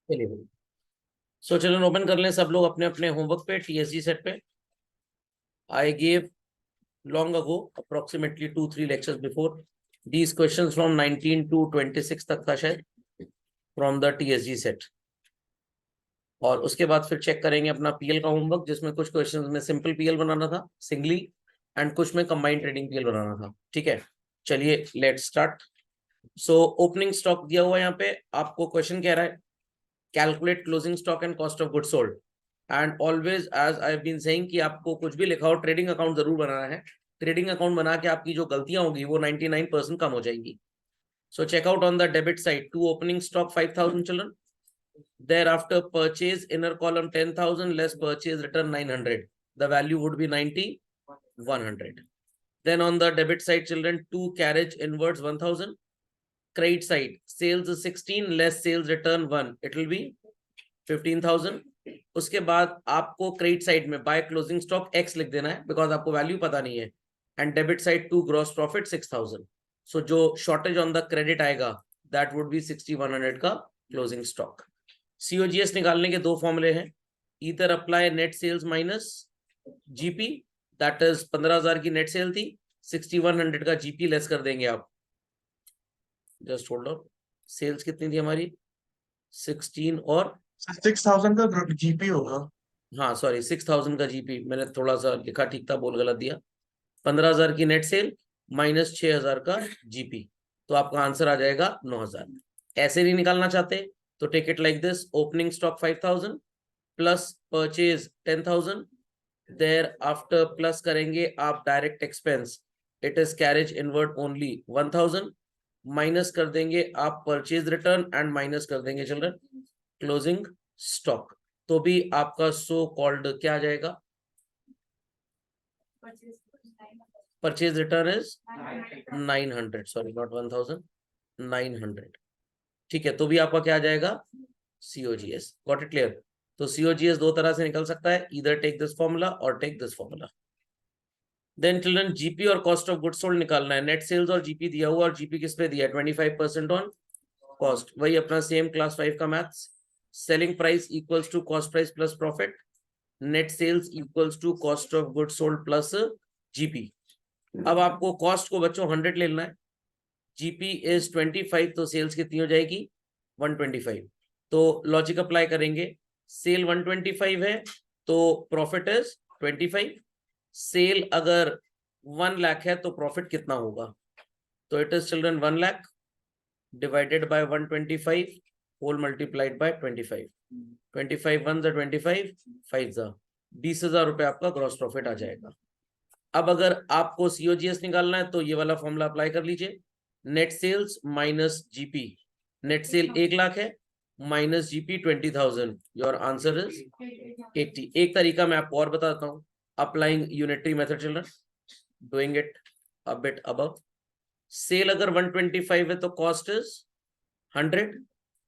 चलिए, सो चलो ओपन कर लें सब लोग अपने अपने होमवर्क पे, टीएसजी सेट पे। I gave long ago, approximately 2-3 lectures before, these questions from 19 to 26 तक था शायद, from the TSG set। और उसके बाद फिर चेक करेंगे अपना पीएल का होमवर्क, जिसमें कुछ क्वेश्चंस में सिंपल पीएल बनाना था सिंगली, एंड कुछ में कंबाइंड ट्रेडिंग पीएल बनाना था। ठीक है, चलिए let's start. So opening stock दिया हुआ है यहाँ पे, आपको क्वेश्चन कह रहा है calculate closing stock and cost of goods sold. And always as I have been saying कि आपको कुछ भी लिखा हो ट्रेडिंग अकाउंट जरूर बनाना है। ट्रेडिंग अकाउंट बना के आपकी जो गलतियां होगी वो 99% कम हो जाएंगी। So checkout on the debit side to opening stock 5000 children, thereafter purchase inner column 10,000 less purchase return 900, the value would be 90,100. Then on the debit side children, 2 carriage inwards 1000, credit side sales 16 less sales return 1, it will be 15,000। उसके बाद आपको credit side में by closing stock x लिख देना है, because आपको value पता नहीं है। And debit side to gross profit 6000। So जो शॉर्टेज ऑन द क्रेडिट आएगा दैट वुड बी 6100 का क्लोजिंग स्टॉक। सीओजीएस निकालने के दो फॉर्मूले हैं, इधर apply net sales minus GP, that is 15,000 की नेट सेल थी, 6100 का जीपी लेस कर देंगे आप। जस्ट होल्ड ऑन, सेल्स कितनी थी हमारी 16 और 6,000 का जीपी होगा। हाँ सॉरी 6000 का जीपी, मैंने थोड़ा सा लिखा ठीक था, बोल गलत दिया। 15,000 की नेट सेल माइनस 6,000 का जीपी, तो आपका आंसर आ जाएगा 9,000। ऐसे नहीं निकालना चाहते तो take it like this, opening stock 5,000 plus purchase 10,000, thereafter plus करेंगे आप direct expense, it is carriage inward only 1,000, minus कर देंगे आप परचेज रिटर्न एंड माइनस कर देंगे चिल्ड्रन क्लोजिंग स्टॉक, तो भी आपका सो कॉल्ड क्या आ जाएगा, purchase return is 900, sorry not 1000, 900। ठीक है, तो भी आपका क्या आ जाएगा सीओजीएस। Got it clear? तो सीओजीएस दो तरह से निकल सकता है, इधर टेक दिस फॉर्मूला और take this formula. Then children GP और कॉस्ट ऑफ गुड्स सोल्ड निकालना है। नेट सेल्स और जीपी दिया हुआ, और जीपी किस पे दिया है 25% ऑन कॉस्ट, वही अपना सेम क्लास 5 का maths. Selling price equals to cost price plus profit, net sales equals to cost of goods sold plus GP. अब आपको कॉस्ट को बच्चों 100 लेना है, जीपी इज 25, तो सेल्स कितनी हो जाएगी 125। तो लॉजिक अप्लाई करेंगे, सेल 125 है तो प्रॉफिट इज 25। सेल अगर 1 लाख है तो प्रॉफिट कितना होगा, तो it is children 1 lakh divided by 125 whole multiplied by 25। 25 1 जा 25 5 जा 20,000 रुपए आपका ग्रॉस प्रॉफिट आ जाएगा। अब अगर आपको सीओजीएस निकालना है तो ये वाला फॉर्मूला अप्लाई कर लीजिए, net sales minus GP, net sale 1 lakh है minus GP 20,000, your answer is 80। एक तरीका मैं आपको और बताता हूँ, applying unitary method children, doing it a bit above. Sale अगर 125 है तो कॉस्ट इज 100,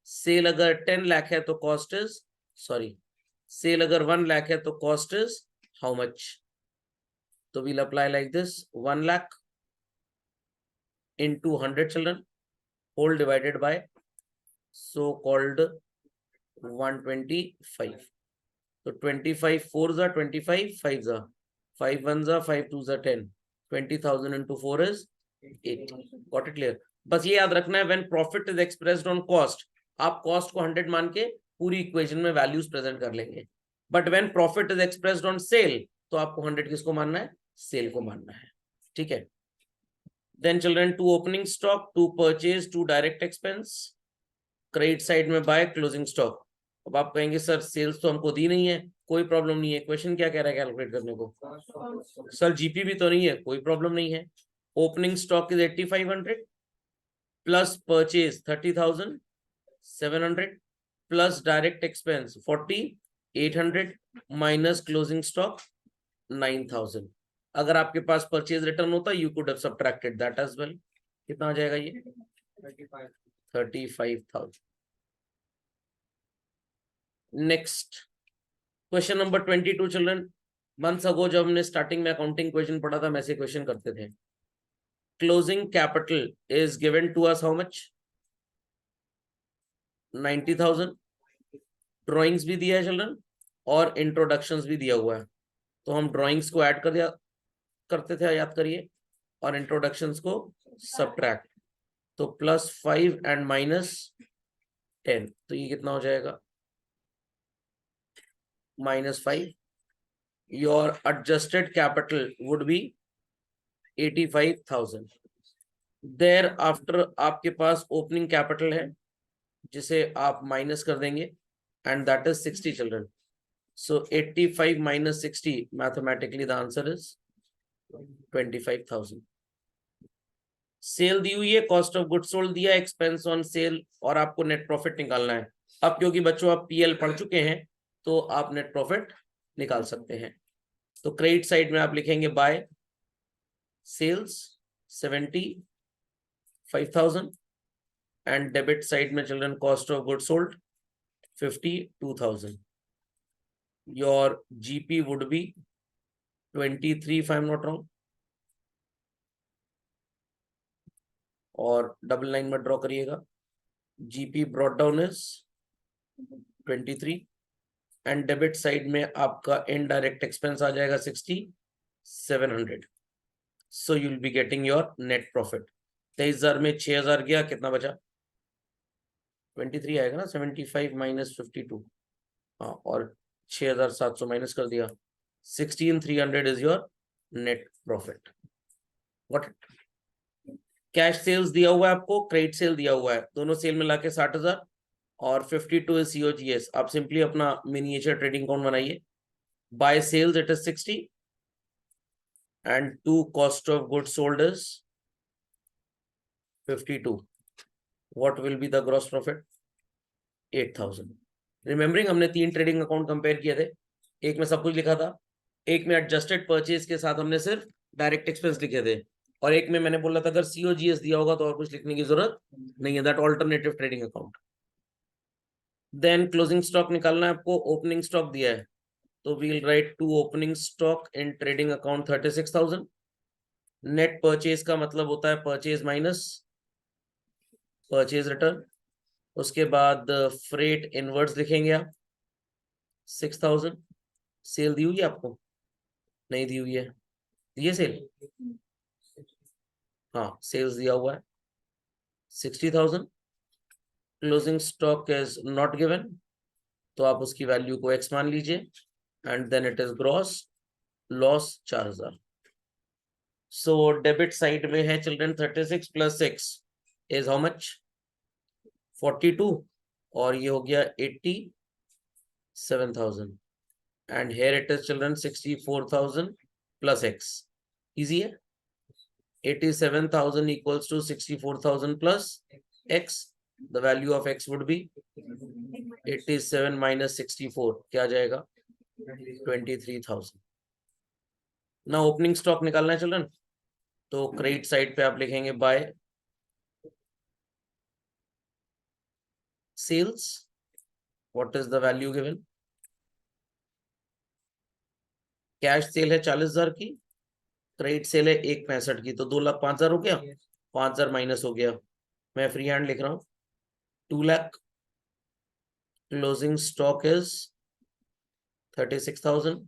सेल अगर 10 लाख है तो कॉस्ट इज, सॉरी सेल अगर 1 लाख है तो कॉस्ट इज हाउ मच, तो we'll apply like this, 1 lakh into 100 children, whole divided by so called 125। तो 25 4 are 25, 5 are 5 1 are 5 2 are 10, 20,000 into 4 is 80। Got it clear? बस ये याद रखना है, when profit is expressed on cost, आप cost को 100 मान के पूरी इक्वेशन में वैल्यूज प्रेजेंट कर लेंगे, but when profit is expressed on sale तो आपको 100 किसको मानना है, सेल को मानना है। ठीक है, then children to opening stock, to purchase, to direct expense, credit side में बाय क्लोजिंग स्टॉक। अब आप कहेंगे सर सेल्स तो हमको दी नहीं है, कोई प्रॉब्लम नहीं है, क्वेश्चन क्या कह रहा है कैलकुलेट करने को, सर जीपी भी तो नहीं है, कोई प्रॉब्लम नहीं है। Opening stock is 8500 plus purchase 30,700 plus direct expense 4800 minus closing stock 9,000। अगर आपके पास परचेज रिटर्न होता you could have subtracted that as well. कितना आ जाएगा ये 35,000। Next question number 22 children, months ago जब हमने स्टार्टिंग में अकाउंटिंग क्वेश्चन पढ़ा था, वैसे क्वेश्चन करते थे। Closing capital is given to us how much 90,000, drawings भी दिया है चिल्ड्रन और इंट्रोडक्शंस भी दिया हुआ है, तो हम ड्राइंग्स को ऐड कर दिया करते थे, याद करिए, और इंट्रोडक्शंस को सब्ट्रैक्ट। तो +5 एंड -10, तो ये कितना हो जाएगा, -5। Your adjusted capital would be 85,000। Thereafter आपके पास ओपनिंग कैपिटल है जिसे आप माइनस कर देंगे, and that is 60 children. So 85 - 60, mathematically the answer is 25,000। Sale दी हुई है, कॉस्ट ऑफ गुड सोल्ड दिया, एक्सपेंस ऑन सेल, और आपको नेट प्रॉफिट निकालना है। अब क्योंकि बच्चों आप पीएल पढ़ चुके हैं तो आप नेट प्रॉफिट निकाल सकते हैं। तो क्रेडिट साइड में आप लिखेंगे by sales 75,000 and debit side में children cost of good sold 52,000। Your GP would be 23 if I am not wrong, और डबल लाइन में ड्रॉ करिएगा। GP brought down is 23 and debit side में आपका indirect expense आ जाएगा 6,700। So you will be getting your net profit. 23,000 में 6,000 गया, कितना बचा, 23 आएगा ना, 75 - 52, हाँ, और 6,700 माइनस कर दिया, 16,300 is your net profit. What cash sales दिया हुआ है आपको, क्रेडिट सेल दिया हुआ है, दोनों सेल मिला के 60,000 और 52 इज COGS। आप सिंपली अपना मिनिएचर ट्रेडिंग अकाउंट बनाइए। By sales it is 60 and to cost of goods sold is 52। What will be the gross profit, 8,000। Remembering हमने 3 ट्रेडिंग अकाउंट कंपेयर किए थे, एक में सब कुछ लिखा था, एक में एडजस्टेड परचेज के साथ हमने सिर्फ डायरेक्ट एक्सपेंस लिखे थे, और एक में मैंने बोला था अगर COGS दिया होगा तो और कुछ लिखने की जरूरत नहीं है, that alternative trading account. Then closing stock निकालना है आपको, ओपनिंग स्टॉक दिया है तो we'll write to opening stock in trading account 36,000। Net purchase का मतलब होता है परचेज माइनस परचेज रिटर्न, उसके बाद फ्रेट इनवर्ड्स लिखेंगे आप 6,000। सेल दी हुई है आपको, नहीं दी हुई है, ये सेल, हाँ सेल्स दिया हुआ है 60,000। Closing stock is not given, तो आप उसकी वैल्यू को x मान लीजिए, and then it is gross loss 4,000। So debit side में है चिल्ड्रन 36 + 6 इज हाउ मच, 42, और ये हो गया 87,000, and here it is children 64,000 + x। Easy है, 87,000 equals to 64,000 plus x. The value of x would be 87 - 64, क्या जाएगा, 23,000। ना ओपनिंग स्टॉक निकालना है चिल्ड्रन, तो क्रेडिट साइड पे आप लिखेंगे by sales, what is the value given, cash sale है 40,000 की, क्रेडिट सेल है 1,65,000 की, तो 2,05,000 हो गया, 5,000 माइनस हो गया, मैं फ्री हैंड लिख रहा हूँ 2 lakh. Closing stock is 36,000।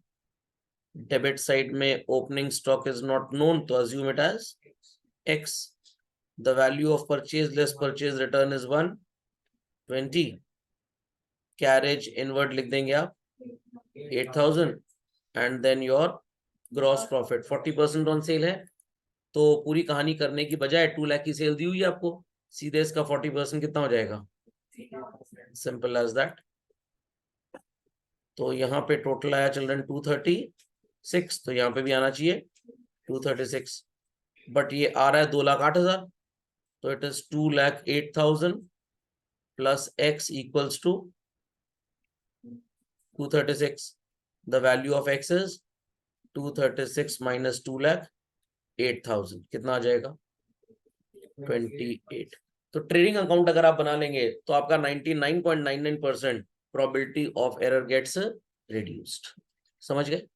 Debit side में opening stock is not known, तो assume it as x. The value of purchase less purchase return is 120। Carriage inward लिख देंगे आप 8,000, and then your gross profit 40% on sale है, तो पूरी कहानी करने की बजाय 2 लाख की सेल दी हुई है आपको, सीधे इसका 40% कितना हो जाएगा, सिंपल एज दैट। तो यहाँ पे टोटल आया चिल्ड्रन 236, तो यहाँ पे भी आना चाहिए 236, बट ये आ रहा है 2,08,000, तो it is 2,08,000 plus x equals to 236। The value of x is 236 - 2,08,000, कितना आ जाएगा, 28। तो ट्रेडिंग अकाउंट अगर आप बना लेंगे तो आपका 99.99% probability of error gets reduced. समझ गए?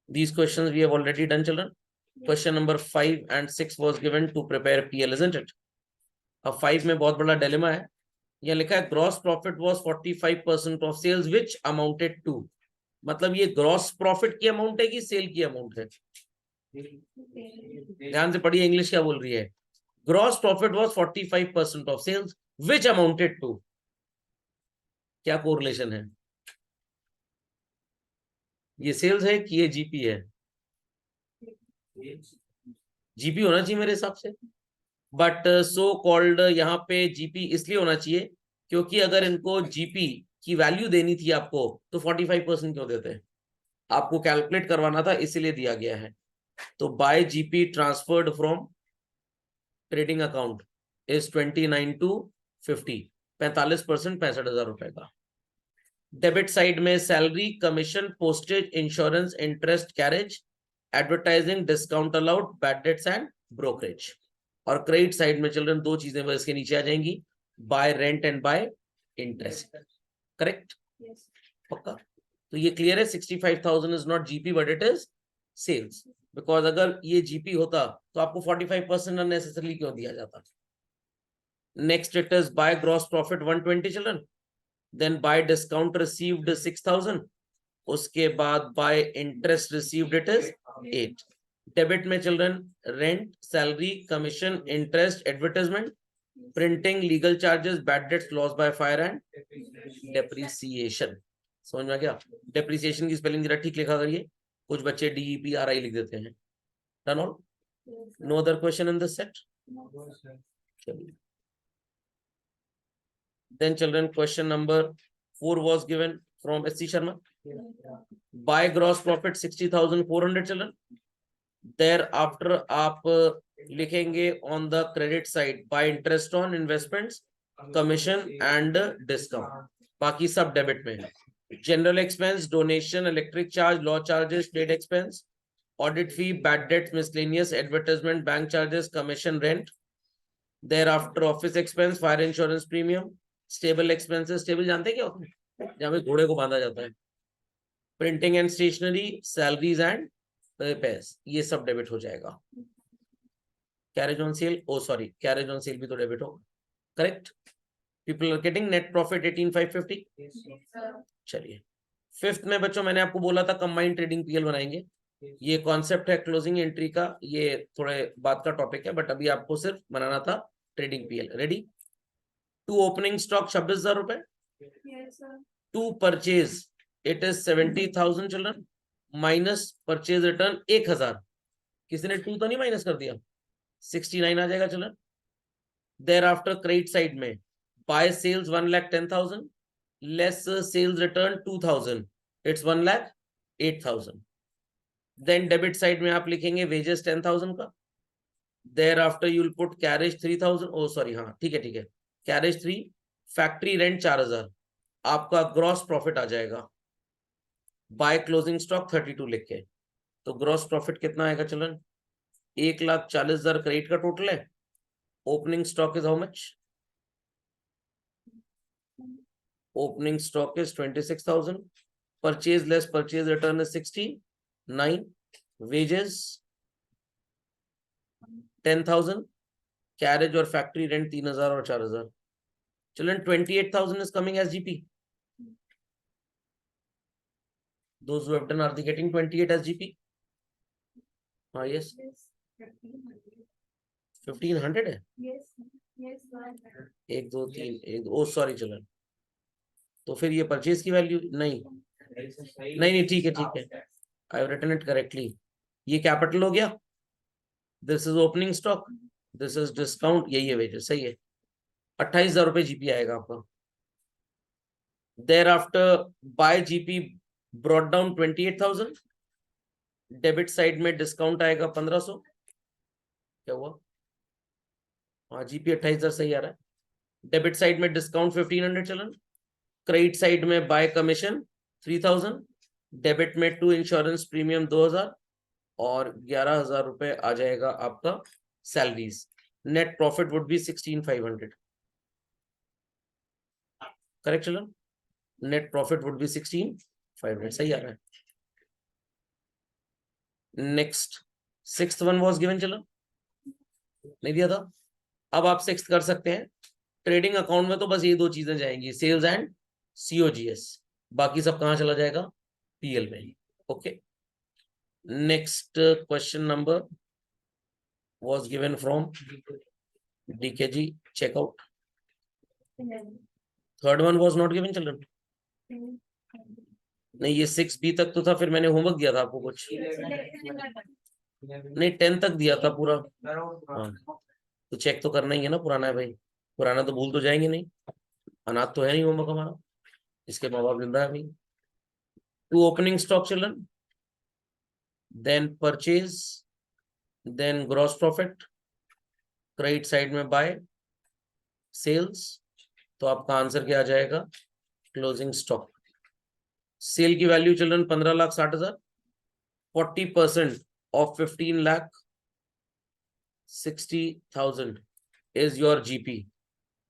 These questions we have already done children. Question number 5 and 6 was given to prepare PL, isn't it? अब 5 में बहुत बड़ा dilemma है, यहाँ लिखा है gross profit was 45% of sales which amounted to, मतलब ये ग्रॉस प्रॉफिट की अमाउंट है कि सेल की अमाउंट है? ध्यान से पढ़िए, इंग्लिश क्या बोल रही है। Gross profit was 45% of sales which amounted to, क्या कोरिलेशन है? ये सेल्स है कि ये जीपी है? जीपी होना चाहिए मेरे हिसाब से, बट सो कॉल्ड यहाँ पे जीपी इसलिए होना चाहिए क्योंकि अगर इनको जीपी की वैल्यू देनी थी आपको तो 45% क्यों देते हैं? आपको कैलकुलेट करवाना था इसीलिए दिया गया है। तो by GP transferred from trading account is 29 to 50, 45%, 65,000 रुपए का। डेबिट साइड में salary, commission, postage, insurance, interest, carriage, advertising, discount allowed, bad debts and brokerage. और क्रेडिट साइड में चिल्ड्रन दो चीजें बस इसके नीचे आ जाएंगी, by rent and by interest. Correct? पक्का? तो ये क्लियर है, 65,000 is not GP but it is sales, because अगर ये जीपी होता तो आपको 45% अननेसेसरली क्यों दिया जाता। Next it is by gross profit 120 children, then by discount received 6,000, उसके बाद by interest received it is 8। Debit में children rent, salary, commission, interest, advertisement, printing, legal charges, bad debts, loss by fire and depreciation. समझ में आ गया? Depreciation की spelling जरा ठीक लिखा करिए, कुछ बच्चे DEPRI लिख देते हैं। Done all? No other question in this set? चलिए, then children question number 4 was given from SC Sharma. By gross profit 60,400 children, thereafter आप लिखेंगे on the credit side by interest on investments, commission and discount, बाकी सब debit में है। General expense, donation, electric charge, law charges, trade expense, audit fee, bad debts, miscellaneous, advertisement, bank charges, commission, rent. thereafter office expense, fire insurance premium, stable expenses, stable जानते हैं क्या होता है? जहाँ पे घोड़े को बांधा जाता है। Printing and stationery, salaries and repairs, ये सब डेबिट हो जाएगा। Carriage on sale, oh sorry, carriage on sale भी तो डेबिट होगा। Correct? People are getting net profit 18,550। चलिए, फिफ्थ में बच्चों मैंने आपको बोला था कंबाइंड ट्रेडिंग पीएल बनाएंगे। ये कॉन्सेप्ट है क्लोजिंग एंट्री का, ये थोड़े बाद का टॉपिक है, बट अभी आपको सिर्फ बनाना था trading P L. Ready? To opening stock 26,000 रुपए, to purchase it is 70,000 children, minus purchase return 1,000। किसी ने टू तो नहीं माइनस कर दिया? 69 आ जाएगा children. Thereafter credit side में by sales 1,10,000 less sales return 2,000, it's 1,08,000। Then debit side में आप लिखेंगे वेजेस 10,000 का, thereafter you will put carriage 3,000, oh sorry हाँ ठीक है, कैरेज 3, फैक्ट्री रेंट 4,000, आपका ग्रॉस प्रॉफिट आ जाएगा बाय क्लोजिंग स्टॉक 32 लिख के। तो ग्रॉस प्रॉफिट कितना आएगा चिल्ड्रन? 1,40,000 क्रेडिट का टोटल है, opening stock is how much? Opening stock is 26,000, purchase less purchase return is 69, wages 10,000, carriage और फैक्ट्री रेंट 3,000 और 4,000। Children 28,000 is coming as GP. Those who have done, are they getting 28 as GP? Yes. 1,500 है? एक दो तीन, एक ओ sorry children, तो फिर ये परचेज की वैल्यू नहीं, ठीक है, I have written it correctly. ये कैपिटल हो गया, this is opening stock, this is discount, यही है वेजेस, सही है। 28,000 रुपए जीपी आएगा आपका। Thereafter by G P brought down 28,000, debit side में डिस्काउंट आएगा 1,500। क्या हुआ? हाँ जीपी 28,000 सही आ रहा है। डेबिट साइड में डिस्काउंट 1,500 चलन, क्रेडिट साइड में बाय कमीशन 3,000, डेबिट में टू इंश्योरेंस प्रीमियम 2,000 और 11,000 रुपए आ जाएगा आपका salaries. Net profit would be 16,500। Correct चलन? नेट प्रॉफिट वुड बी 16,500, सही आ रहा है। Next, sixth one was given, चलो नहीं दिया था, अब आप सिक्स्थ कर सकते हैं। ट्रेडिंग अकाउंट में तो बस ये दो चीजें जाएंगी, सेल्स एंड सीओजीएस, बाकी सब कहाँ चला जाएगा, पीएल में। Okay, next question number was given from DKG, check out. Third one was not given children. नहीं, ये 6B तक तो था, फिर मैंने होमवर्क दिया था आपको कुछ, नहीं 10 तक दिया था पूरा। हाँ, तो चेक तो करना ही है ना, पुराना है भाई, पुराना तो भूल तो जाएंगे नहीं, अनाथ तो है नहीं होमवर्क हमारा, इसके माँ बाप जिंदा है भाई। To opening stock children, then purchase, then gross profit, credit side में बाय, सेल्स, तो आपका आंसर क्या आ जाएगा, क्लोजिंग स्टॉक। सेल की value children 15,60,000, 40% of 15,60,000 is your GP,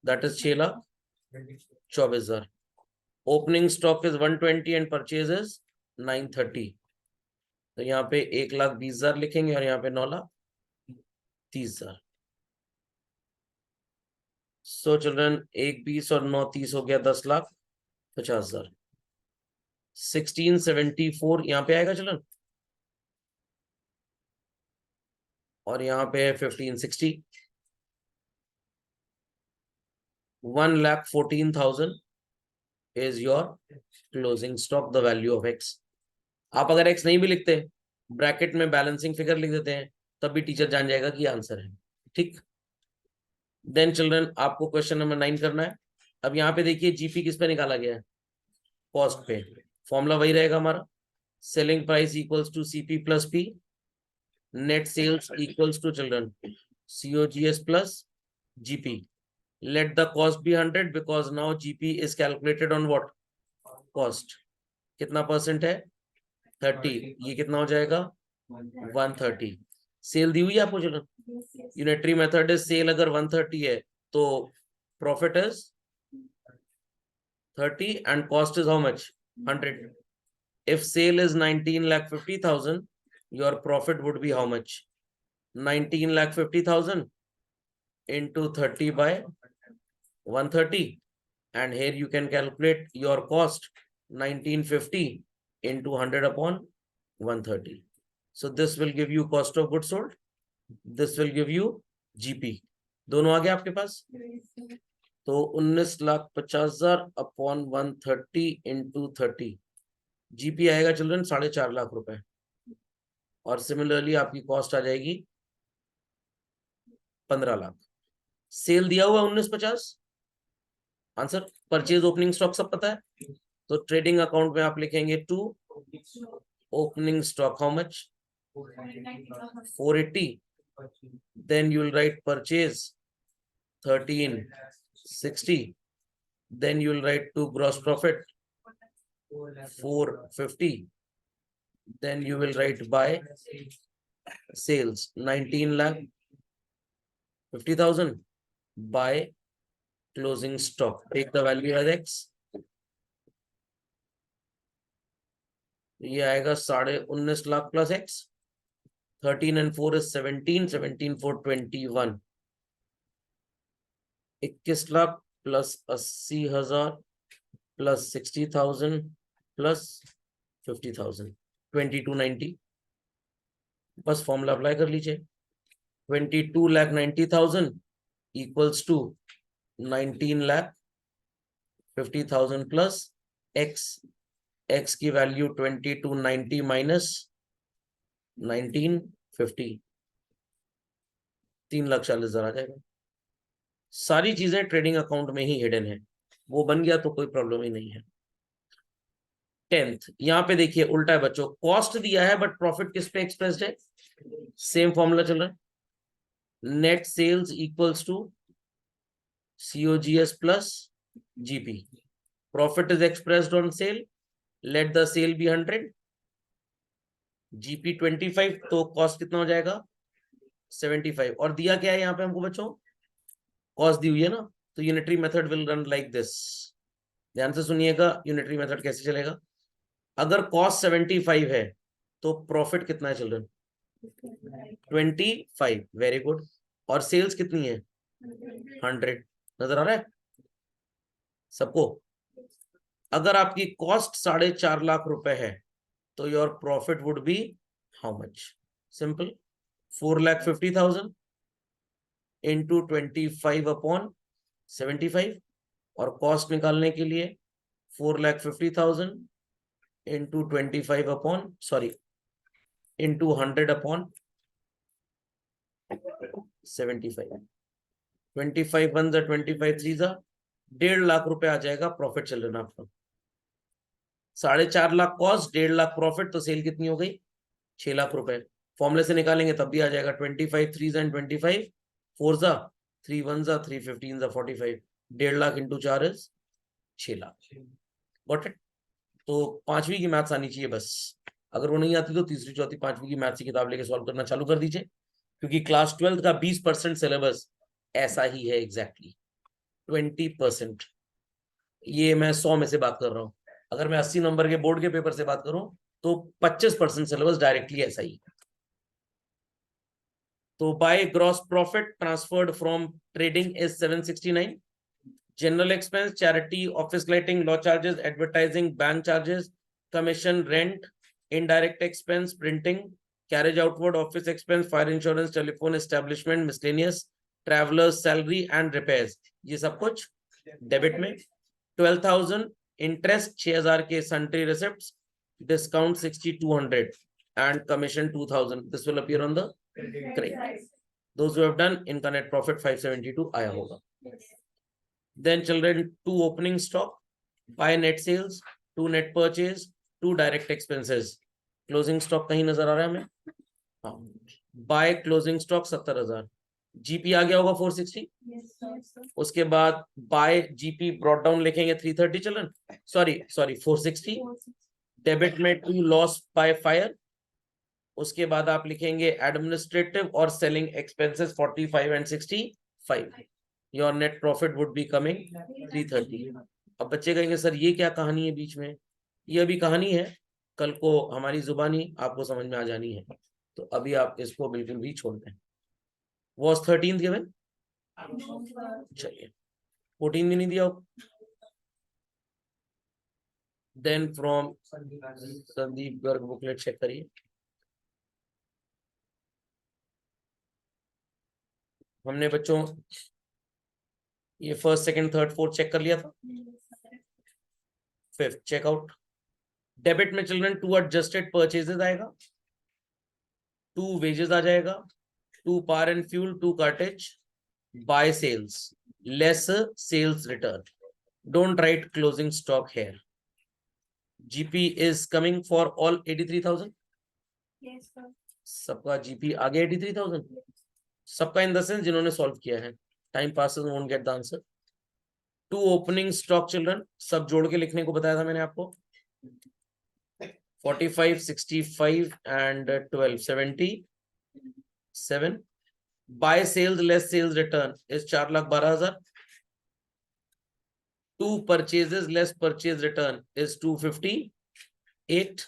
that is 6,24,000. Opening stock is 120 and purchase is 930, तो यहाँ पे 1,20,000 लिखेंगे और यहाँ पे 9,30,000। सो चिल्ड्रन 1,20 और 9,30 हो गया 10,50,000। 1674 यहाँ पे आएगा चिल्ड्रन, और यहाँ पे है 1560, 1,14,000 is your closing stock, the value of X. आप अगर X नहीं भी लिखते, ब्रैकेट में बैलेंसिंग फिगर लिख देते हैं, तब भी टीचर जान जाएगा कि आंसर है। ठीक, देन चिल्ड्रन आपको क्वेश्चन नंबर 9 करना है। अब यहाँ पे देखिए जीपी किस पे निकाला गया है, कॉस्ट पे। फॉर्मूला वही रहेगा हमारा, selling price equals to C P plus P, net sales equals to children C O G S plus G P. Let the cost be 100 because now GP is calculated on what? Cost. कितना परसेंट है? 30. ये कितना हो जाएगा? 130. सेल दी हुई है आपको चलो, यूनिटरी मेथड है, सेल अगर 130 है तो profit is 30 and cost is how much? 100. If sale is 19,50,000, your profit would be how much? 19,50,000 into 30 by 130, and here you can calculate your cost 1950 into 100 upon 130. So this will give you cost of goods sold, this will give you GP. दोनों आ गए आपके पास, तो 19,50,000 upon 130 into 30, GP आएगा children 4.5 lakh रुपए, और similarly आपकी cost आ जाएगी 15 लाख। सेल दिया हुआ 1950, आंसर परचेज ओपनिंग स्टॉक सब पता है, तो ट्रेडिंग अकाउंट में आप लिखेंगे to opening stock how much, 480, then you will write purchase 1360, then you will write to gross profit 450, then you will write by sales 19,50,000 by closing stock, take the value as X, ये आएगा 19.5 lakh plus X, 13 and 4 is 17, 17 4 21, 21 lakh plus 80,000 plus 60,000 plus 50,000, 2290। बस formula apply कर लीजिए, 22,90,000 equals to 19,50,000 plus X, X की वैल्यू 2290 minus 1950, 3,40,000 आ जाएगा। सारी चीजें ट्रेडिंग अकाउंट में ही हिडन है, वो बन गया तो कोई प्रॉब्लम ही नहीं है। 10th यहाँ पे देखिए उल्टा है बच्चों, कॉस्ट दिया है बट प्रॉफिट किस पे एक्सप्रेस्ड है, सेम फॉर्मूला चल रहा है, net sales equals to COGS plus GP. Profit is expressed on sale. Let the sale be 100. GP 25, तो कॉस्ट कितना हो जाएगा 75, और दिया क्या है यहाँ पे हमको बच्चों, कॉस्ट दी हुई है ना, तो unitary method will run like this. ध्यान से सुनिएगा यूनिटरी मेथड कैसे चलेगा, अगर कॉस्ट 75 है तो प्रॉफिट कितना है चिल्ड्रन 25, वेरी गुड, और सेल्स कितनी है 100, नजर आ रहा है सबको? अगर आपकी कॉस्ट 4.5 लाख रुपए है तो your profit would be how much? Simple, 4,50,000 into 25/75, और कॉस्ट निकालने के लिए 4,50,000 इंटू 100/75, 25 1 25 3 1.5 लाख रुपए आ जाएगा प्रॉफिट चिल्ड्रन आपका। 4.5 लाख कॉस्ट, 1.5 लाख प्रॉफिट, तो सेल कितनी हो गई? 6 लाख रुपए। फॉर्मूले से निकालेंगे तब भी आ जाएगा 25 3 and 25 4 3 1 3 15 45, 1.5 lakh into 4 is 6 lakh. Got it? तो 5वीं की मैथ्स आनी चाहिए बस। अगर वो नहीं आती तो तीसरी चौथी 5वीं की मैथ्स की किताब लेके सॉल्व करना चालू कर दीजिए, क्योंकि क्लास 12 का 20% सिलेबस ऐसा ही है एग्जैक्टली। 20%, ये मैं 100 में से बात कर रहा हूँ। अगर मैं 80 नंबर के बोर्ड के पेपर से बात करूं तो 25% सिलेबस डायरेक्टली ऐसा ही। तो bye gross profit transferred from trading is 769, general expense, charity, office lighting, law charges, advertising, bank charges, commission, rent, indirect expense, printing, carriage outward, office expense, fire insurance, telephone, establishment, miscellaneous, travellers salary and repairs, ये सब कुछ debit में। 12,000 interest, 6,000 के sundry receipts, discount 6,200 and commission 2,000. This will appear on the credit. Those who have done, इनका net profit 572 आया होगा। Then children, 2 opening stock, buy net sales, 2 net purchase, 2 direct expenses. Closing stock कहीं नजर आ रहा है हमें? हाँ, buy closing stock 70,000, जीपी आ गया होगा 460। उसके बाद बाय जीपी ब्रॉट डाउन लिखेंगे 330 चिल्ड्रन, सॉरी 460। डेबिट में 2 लॉस बाय फायर, उसके बाद आप लिखेंगे एडमिनिस्ट्रेटिव और selling expenses 45 and 65। Your net profit would be coming 330। अब बच्चे कहेंगे सर ये क्या कहानी है बीच में? ये अभी कहानी है, कल को हमारी जुबानी आपको समझ में आ जानी है, तो अभी आप इसको बिल्कुल भी छोड़ दें। Was 13th given? चलिए 14 भी नहीं दिया। Then from Sandeep Garg booklet check करिए। हमने बच्चों ये first second third fourth check कर लिया था, फिफ्थ चेकआउट। डेबिट में चिल्ड्रन 2 एडजस्टेड परचेजेस आएगा, 2 वेजेस आ जाएगा, 2 power and fuel, 2 cartage, by sales less sales return. Don't write closing stock here. G P is coming for all 83,000। सबका G P आगे 83,000, सबका इन द सेंस जिन्होंने सॉल्व किया है। Time passes won't get the answer. 2 opening stock children, सब जोड़ के लिखने को बताया था मैंने आपको। 45 65 and 12 77। By sales less sales return is 4,12,000। 2 purchases less purchase return is 258।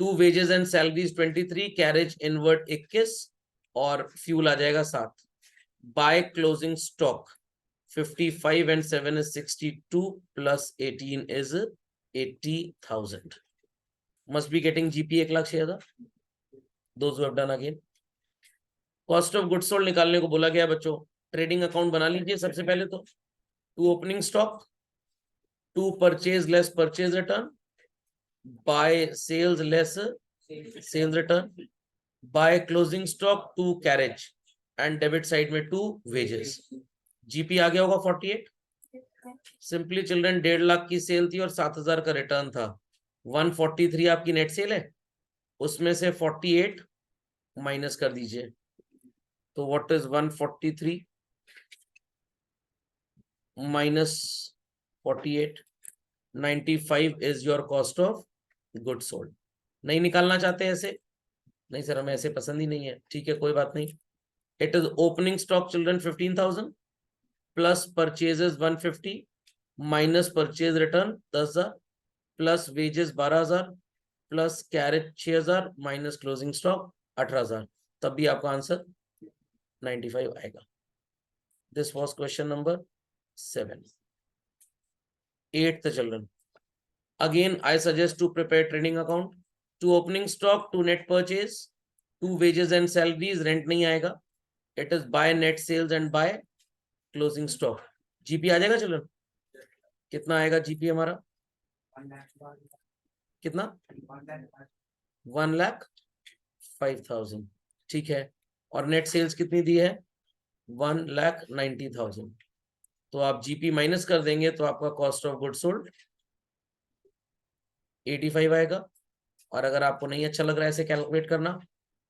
2 wages and salaries 23, carriage inward 21 और फ्यूल आ जाएगा 7। By closing stock 55 and 7 is 62 plus 18 is 80,000. Must be getting GP 1,06,000. Those who have done again. Cost of goods sold निकालने को बोला गया बच्चों। Trading account बना लीजिए सबसे पहले तो। 2 opening stock, 2 purchase less purchase return, by sales less sales return, by closing stock 2 carriage and debit side में 2 वेजेस। जीपी आ गया होगा 48। सिंपली चिल्ड्रन 1.5 लाख की सेल थी और 7,000 का रिटर्न था। 143 आपकी नेट सेल है, उसमें से 48 माइनस कर दीजिए, तो what is 143 minus 48? 95 is your cost of good sold. नहीं निकालना चाहते ऐसे? नहीं सर हमें ऐसे पसंद ही नहीं है, ठीक है कोई बात नहीं। It is opening stock children 15,000 plus purchases 150 minus purchase return 10,000 plus wages 12,000 plus carriage 6,000 minus closing stock 18,000, तब भी आपका आंसर 95 आएगा। This was question number 7. 8th children. Again, I suggest to prepare trading account. To opening stock, to net purchase, to wages and salaries, rent नहीं आएगा. It is buy net sales and buy closing stock. GP आ जाएगा children? कितना आएगा GP हमारा? कितना? 1,05,000. ठीक है. और नेट सेल्स कितनी दी है? 1,90,000. तो आप जीपी माइनस कर देंगे तो आपका कॉस्ट ऑफ गुड सोल्ड 85 आएगा. और अगर आपको नहीं अच्छा लग रहा है ऐसे कैलकुलेट करना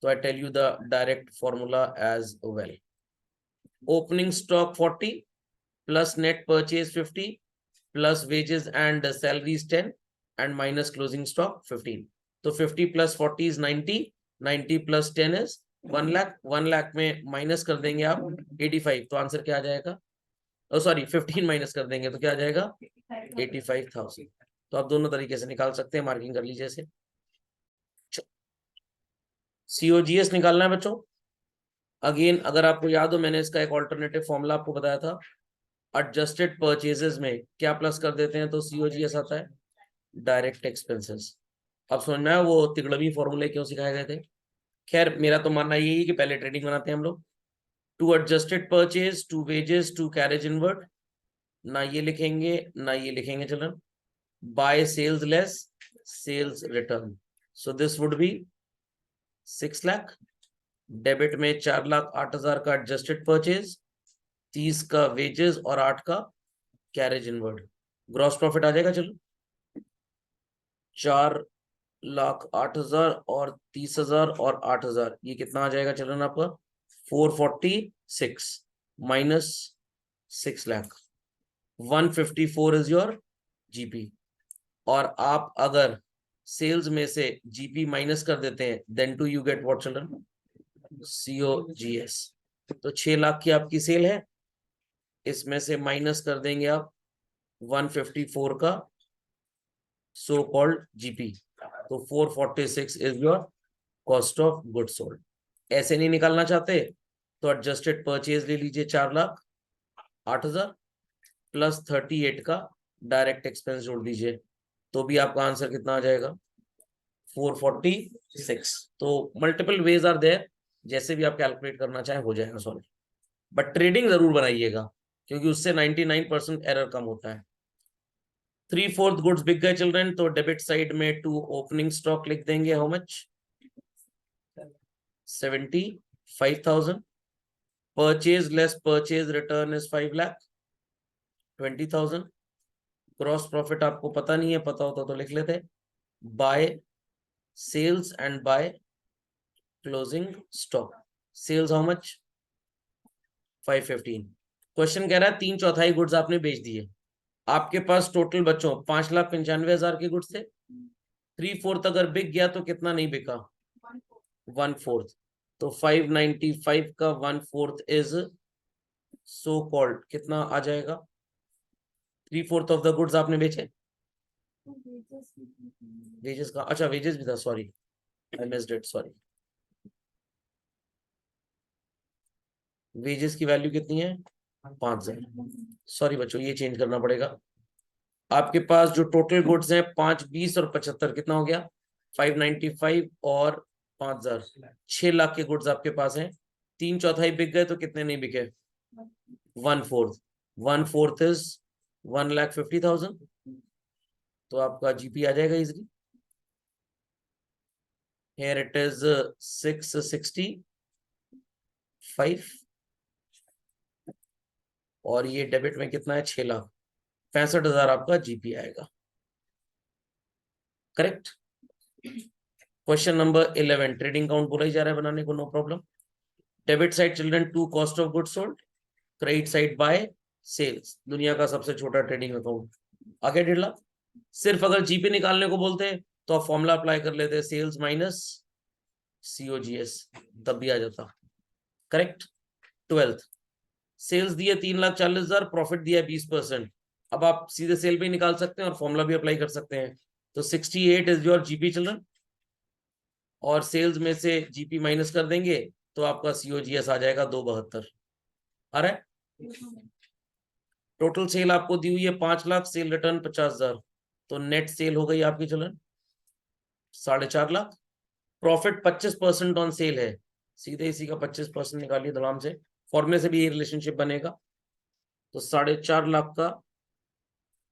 तो I tell you the direct formula as well. Opening stock 40 plus net purchase 50 plus wages and salaries 10 and minus closing stock 15. तो 50 plus 40 is 90. 90 plus 10 is 1 lakh. 1 lakh में माइनस कर देंगे आप 85. तो आंसर क्या आ जाएगा? सॉरी 15 माइनस कर देंगे तो क्या आ जाएगा? 85,000. तो आप दोनों तरीके से निकाल सकते हैं. मार्किंग कर लीजिए इसे. सीओजीएस निकालना है बच्चों. अगेन अगर आपको याद हो मैंने इसका एक ऑल्टरनेटिव फॉर्मूला आपको बताया था. एडजस्टेड परचेजेस में क्या प्लस कर देते हैं तो सीओजीएस आता है. Direct expenses. अब समझ में आया वो तिगड़वी फॉर्मूले क्यों सिखाए गए थे. खैर मेरा तो मानना यही है कि पहले ट्रेडिंग बनाते हैं हम लोग. To adjusted purchase, to wages, to carriage inward. ना ये लिखेंगे ना ये लिखेंगे children. By sales less sales return. So this would be 6 lakh. Debit में 4,08,000 का एडजस्टेड परचेज, 30 का वेजेस और 8 का कैरेज इनवर्ड. ग्रॉस प्रॉफिट आ जाएगा. चलो 4,08,000 और 30,000 और 8,000 ये कितना आ जाएगा चिल्ड्रन आपका? 446 minus 6 lakh. 154 is your GP. और आप अगर सेल्स में से जीपी माइनस कर देते हैं then to you get what children? C O G S. तो 6 लाख की आपकी सेल है. इसमें से माइनस कर देंगे आप 154 का सो कॉल्ड जीपी. तो 446 is your cost of good sold. ऐसे नहीं निकालना चाहते तो एडजस्टेड परचेज ले लीजिए 4,08,000 प्लस 38 का डायरेक्ट एक्सपेंस जोड़ दीजिए. तो भी आपका आंसर कितना आ जाएगा? 446. तो मल्टीपल वेज आर देयर. जैसे भी आप कैलकुलेट करना चाहें हो जाएगा सॉल्व. बट ट्रेडिंग जरूर बनाइएगा क्योंकि उससे 99% एरर कम होता है. 3/4 गुड्स बिक गए चिल्ड्रन. तो डेबिट साइड में टू ओपनिंग स्टॉक लिख देंगे. How much? 75,000. Purchase less purchase return is 5 lakh 20,000. Gross profit आपको पता नहीं है, पता होता तो लिख लेते. By sales and by closing stock. Sales how much? 515. Question कह रहा है 3/4 गुड्स आपने बेच दिए. आपके पास टोटल बच्चों 5,95,000 के गुड्स थे. 3/4 अगर बिक गया तो कितना नहीं बिका? 1/4. तो 595 का 1/4 इज सो कॉल्ड कितना आ जाएगा? 3/4 ऑफ द गुड्स आपने बेचे. वेजेस का अच्छा वेजेस भी था. Sorry I missed it. Sorry. Wages की वैल्यू कितनी है? 5,000. सॉरी बच्चों ये चेंज करना पड़ेगा. आपके पास जो टोटल गुड्स हैं 5, 20 और 75 कितना हो गया? 595 और 5,000 6 लाख के गुड्स आपके पास हैं. 3/4 बिक गए तो कितने नहीं बिके? 1/4. 1/4 इज 1,50,000. तो आपका जीपी आ जाएगा इजिली. Here it is 665 और ये डेबिट में कितना है? 6,65,000 आपका जीपी आएगा. Correct. Question number 11 trading account बोला ही जा रहा है बनाने को. No problem. Debit side children to cost of goods sold. Credit side by sales. दुनिया का सबसे छोटा ट्रेडिंग अकाउंट. आगे 1.5 लाख. सिर्फ अगर जीपी निकालने को बोलते तो आप फॉर्मूला अप्लाई कर लेते सेल्स माइनस सीओजीएस तब भी आ जाता. करेक्ट. 12th सेल्स दिए 3,40,000 प्रॉफिट दिया 20%. अब आप सीधे सेल भी निकाल सकते हैं और फॉर्मूला भी अप्लाई कर सकते हैं. तो 68 इज योर जीपी चिल्ड्रन. और सेल्स में से जीपी माइनस कर देंगे तो आपका सीओजीएस आ जाएगा 272. आ रहा है? टोटल सेल आपको दी हुई है 5 लाख, सेल रिटर्न 50,000, तो नेट सेल हो गई आपकी चलन 4.5 लाख। प्रॉफिट 25% ऑन सेल है, सीधे इसी का 25% निकालिए धड़ाम से, फॉर्मूले से भी ये रिलेशनशिप बनेगा। तो 4.5 लाख का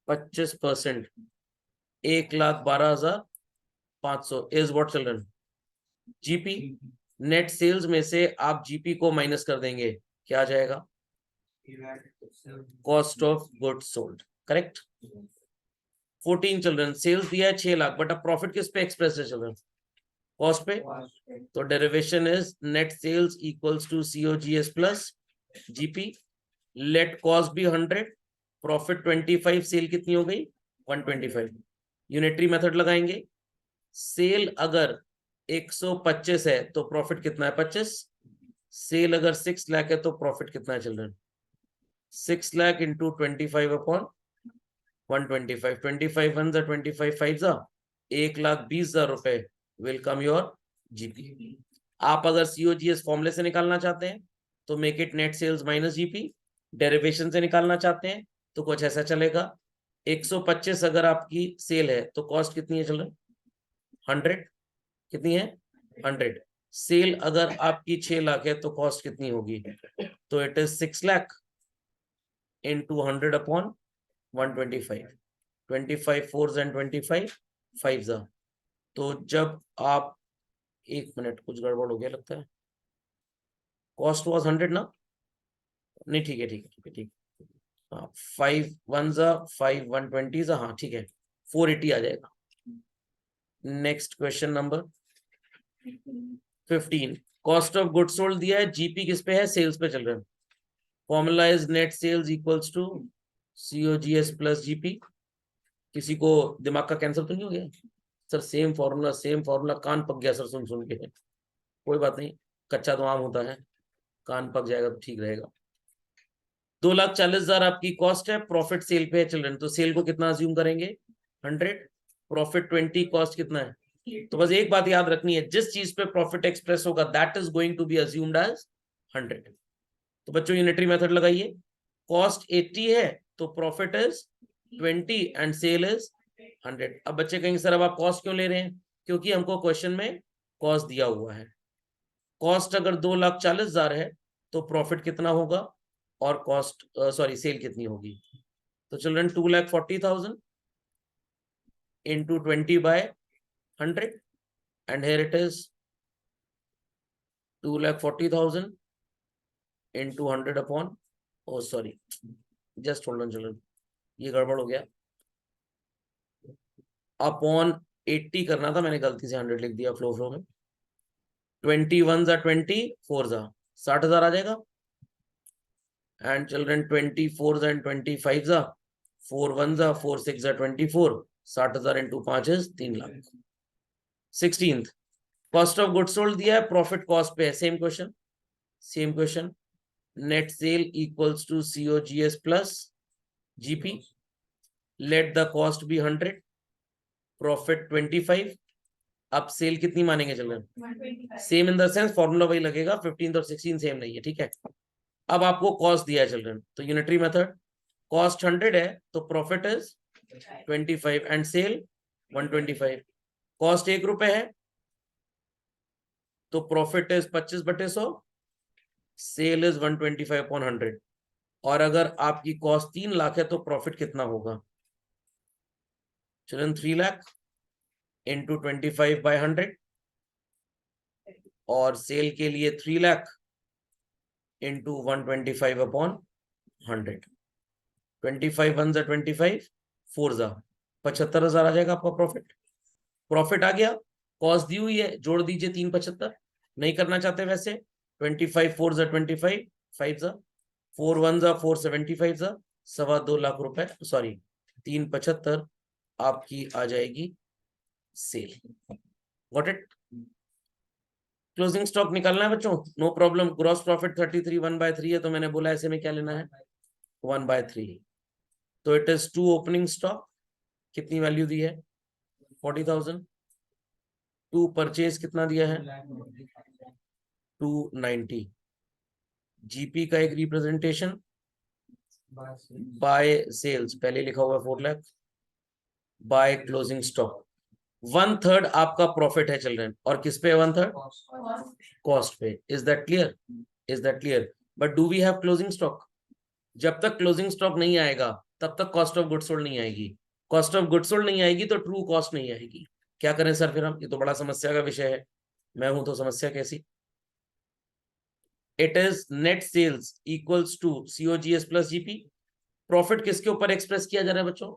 25% 1,12,500 is what children? G P. Net sales में से आप जीपी को माइनस कर देंगे, क्या आ जाएगा? Cost of goods sold, correct. 14 children, sales दिया है 6 लाख, बट अब प्रॉफिट किस पे एक्सप्रेस है चिल्ड्रन? कॉस्ट पे। तो derivation is net sales equals to COGS plus G P. Let cost be 100, profit 25, sale कितनी हो गई? 125। यूनिटरी मेथड लगाएंगे। सेल अगर 125 है तो प्रॉफिट कितना है? 25। सेल अगर 6 लाख है तो प्रॉफिट कितना है चिल्ड्रन? 6 lakh into 25 upon 125। 25 1 25 5 1,20,000 रुपए विल कम योर जीपी। आप अगर सीओजीएस फॉर्मूले से निकालना चाहते हैं तो make it net sales minus G P. Derivation से निकालना चाहते हैं तो कुछ ऐसा चलेगा। 125 अगर आपकी सेल है तो कॉस्ट कितनी है चिल्ड्रन? 100। कितनी है? 100। सेल अगर आपकी 6 लाख है तो कॉस्ट कितनी होगी? तो it is 6 lakh into 100 upon 125। 25 4 and 25 5। तो जब आप, एक मिनट, कुछ गड़बड़ हो गया लगता है। कॉस्ट वॉज 100 ना? नहीं, ठीक है ठीक है ठीक है ठीक है। हाँ, 5 1 5 120, हाँ ठीक है, 480 आ जाएगा। Next question number 15। Cost of goods sold दिया है, जीपी किस पे है? सेल्स पे चल रहा है। Formula is net sales equals to COGS plus GP. किसी को दिमाग का कैंसर तो नहीं हो गया? Sir same formula same formula, कान पक गया सर सुन सुन के। कोई बात नहीं, कच्चा तो आम होता है, कान पक जाएगा तो ठीक रहेगा। 2,40,000 आपकी कॉस्ट है, प्रॉफिट सेल पे है चिल्ड्रन, तो सेल को कितना अज्यूम करेंगे? 100। प्रॉफिट 20, कॉस्ट कितना है? तो बस एक बात याद रखनी है, जिस चीज पे प्रॉफिट एक्सप्रेस होगा that is going to be assumed as 100। तो बच्चों यूनिटरी मेथड लगाइए। कॉस्ट 80 है तो profit is 20 and sale is 100। अब बच्चे कहेंगे सर अब आप कॉस्ट क्यों ले रहे हैं? क्योंकि हमको क्वेश्चन में कॉस्ट दिया हुआ है। कॉस्ट अगर 2,40,000 है तो प्रॉफिट कितना होगा, और कॉस्ट सॉरी सेल कितनी होगी? तो children 2,40,000 into 20/100 and here it is 2,40,000 into 100 upon, oh sorry just hold on children, ये गड़बड़ हो गया, अपॉन 80 करना था, मैंने गलती से 100 लिख दिया फ्लो में। 21 20 4 60,000 आ जाएगा। And children 24 and 25 4 1 4 6 24, 60,000 into 5 is 3 lakh. 16th, cost of goods sold दिया है, प्रॉफिट कॉस्ट पे है, same question. Net sale equals to COGS plus G P. Let the cost be 100, profit 25। अब सेल कितनी मानेंगे children? Same in the sense formula वही लगेगा, 15 और 16 सेम नहीं है, ठीक है। अब आपको कॉस्ट दिया है चिल्ड्रन, तो यूनिटरी मेथड, कॉस्ट 100 है तो profit is 25 and sale 125। Cost 1 रुपए है तो profit is 25/100, sale is 125 upon 100। और अगर आपकी कॉस्ट 3 लाख है तो प्रॉफिट कितना होगा चिल्ड्रन? 3 लाख इंटू 25/100, और सेल के लिए 3 लाख इंटू 125 अपॉन 100। 25 1 25 4 75,000 आ जाएगा आपका प्रॉफिट। प्रॉफिट आ गया, कॉस्ट दी हुई है, जोड़ दीजिए 375। नहीं करना चाहते वैसे, 25 4 25 5 4 1 475 2.25 लाख रुपए, सॉरी 375 आपकी आ जाएगी sale. Got it? Closing stock निकालना है बच्चों, नो प्रॉब्लम। ग्रॉस प्रॉफिट 33 1/3 है, तो मैंने बोला ऐसे में क्या लेना है? 1/3। तो इट इज 2 ओपनिंग स्टॉक, कितनी वैल्यू दी है? 40,000। 2 परचेज कितना दिया है? 290। जीपी का एक रिप्रेजेंटेशन बाय सेल्स, पहले लिखा हुआ 4 लाख, बाय क्लोजिंग स्टॉक 1/3 आपका प्रॉफिट है चिल्ड्रन, और किस पे 1/3? कॉस्ट पे। Is that clear? Is that clear? But do we have closing stock? जब तक क्लोजिंग स्टॉक नहीं आएगा तब तक कॉस्ट ऑफ गुड्स सोल्ड नहीं आएगी। कॉस्ट ऑफ गुड्स सोल्ड नहीं आएगी तो ट्रू कॉस्ट नहीं आएगी। क्या करें सर फिर हम? ये तो बड़ा समस्या का विषय है। मैं हूं तो समस्या कैसी? It is net sales equals to COGS plus GP। Profit किसके ऊपर एक्सप्रेस किया जा रहा है बच्चों?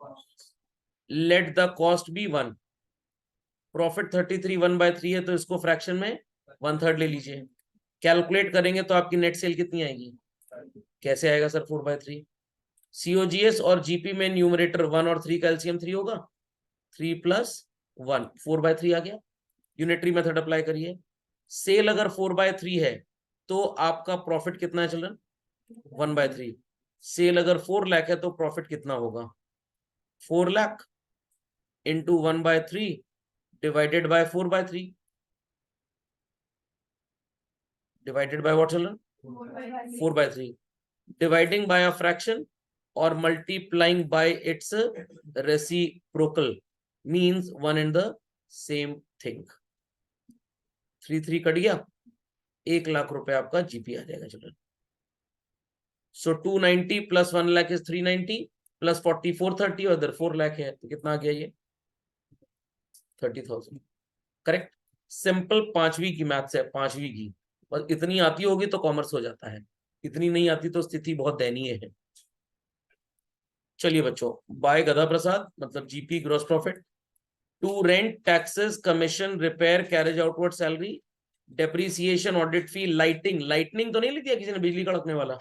Let the cost be 1। Profit 33 1/3 है तो इसको फ्रैक्शन में 1/3 ले लीजिए। कैलकुलेट करेंगे तो आपकी नेट सेल कितनी आएगी? कैसे आएगा सर 4/3? COGS और GP में न्यूमरेटर 1 और 3 का एलसीएम 3 होगा। 3 + 1 4/3 आ गया। यूनिटरी मेथड अप्लाई करिए। सेल अगर 4/3 है तो आपका प्रॉफिट कितना है चिल्ड्रन? 1/3। सेल अगर 4 लाख है तो प्रॉफिट कितना होगा? 4 lakh into 1/3 divided by 4/3 divided by what children? 4/3 dividing by a fraction or multiplying by its reciprocal means one and the same thing। 3 cut गया, 1 लाख रुपए आपका जीपी आ जाएगा चिल्ड्रन। सो 290 + 1 लाख इज 390 + 40 430 और इधर 4 लाख है तो कितना आ गया ये? 30,000। करेक्ट। सिंपल 5वीं की मैथ्स है, 5वीं की। और इतनी आती होगी तो कॉमर्स हो जाता है, इतनी नहीं आती तो स्थिति बहुत दयनीय है। चलिए बच्चों, बाय गधा प्रसाद मतलब GP gross profit to rent taxes commission repair carriage outward salary depreciation audit fee lighting, lightning तो नहीं लिख दिया किसी ने, बिजली कड़कने वाला,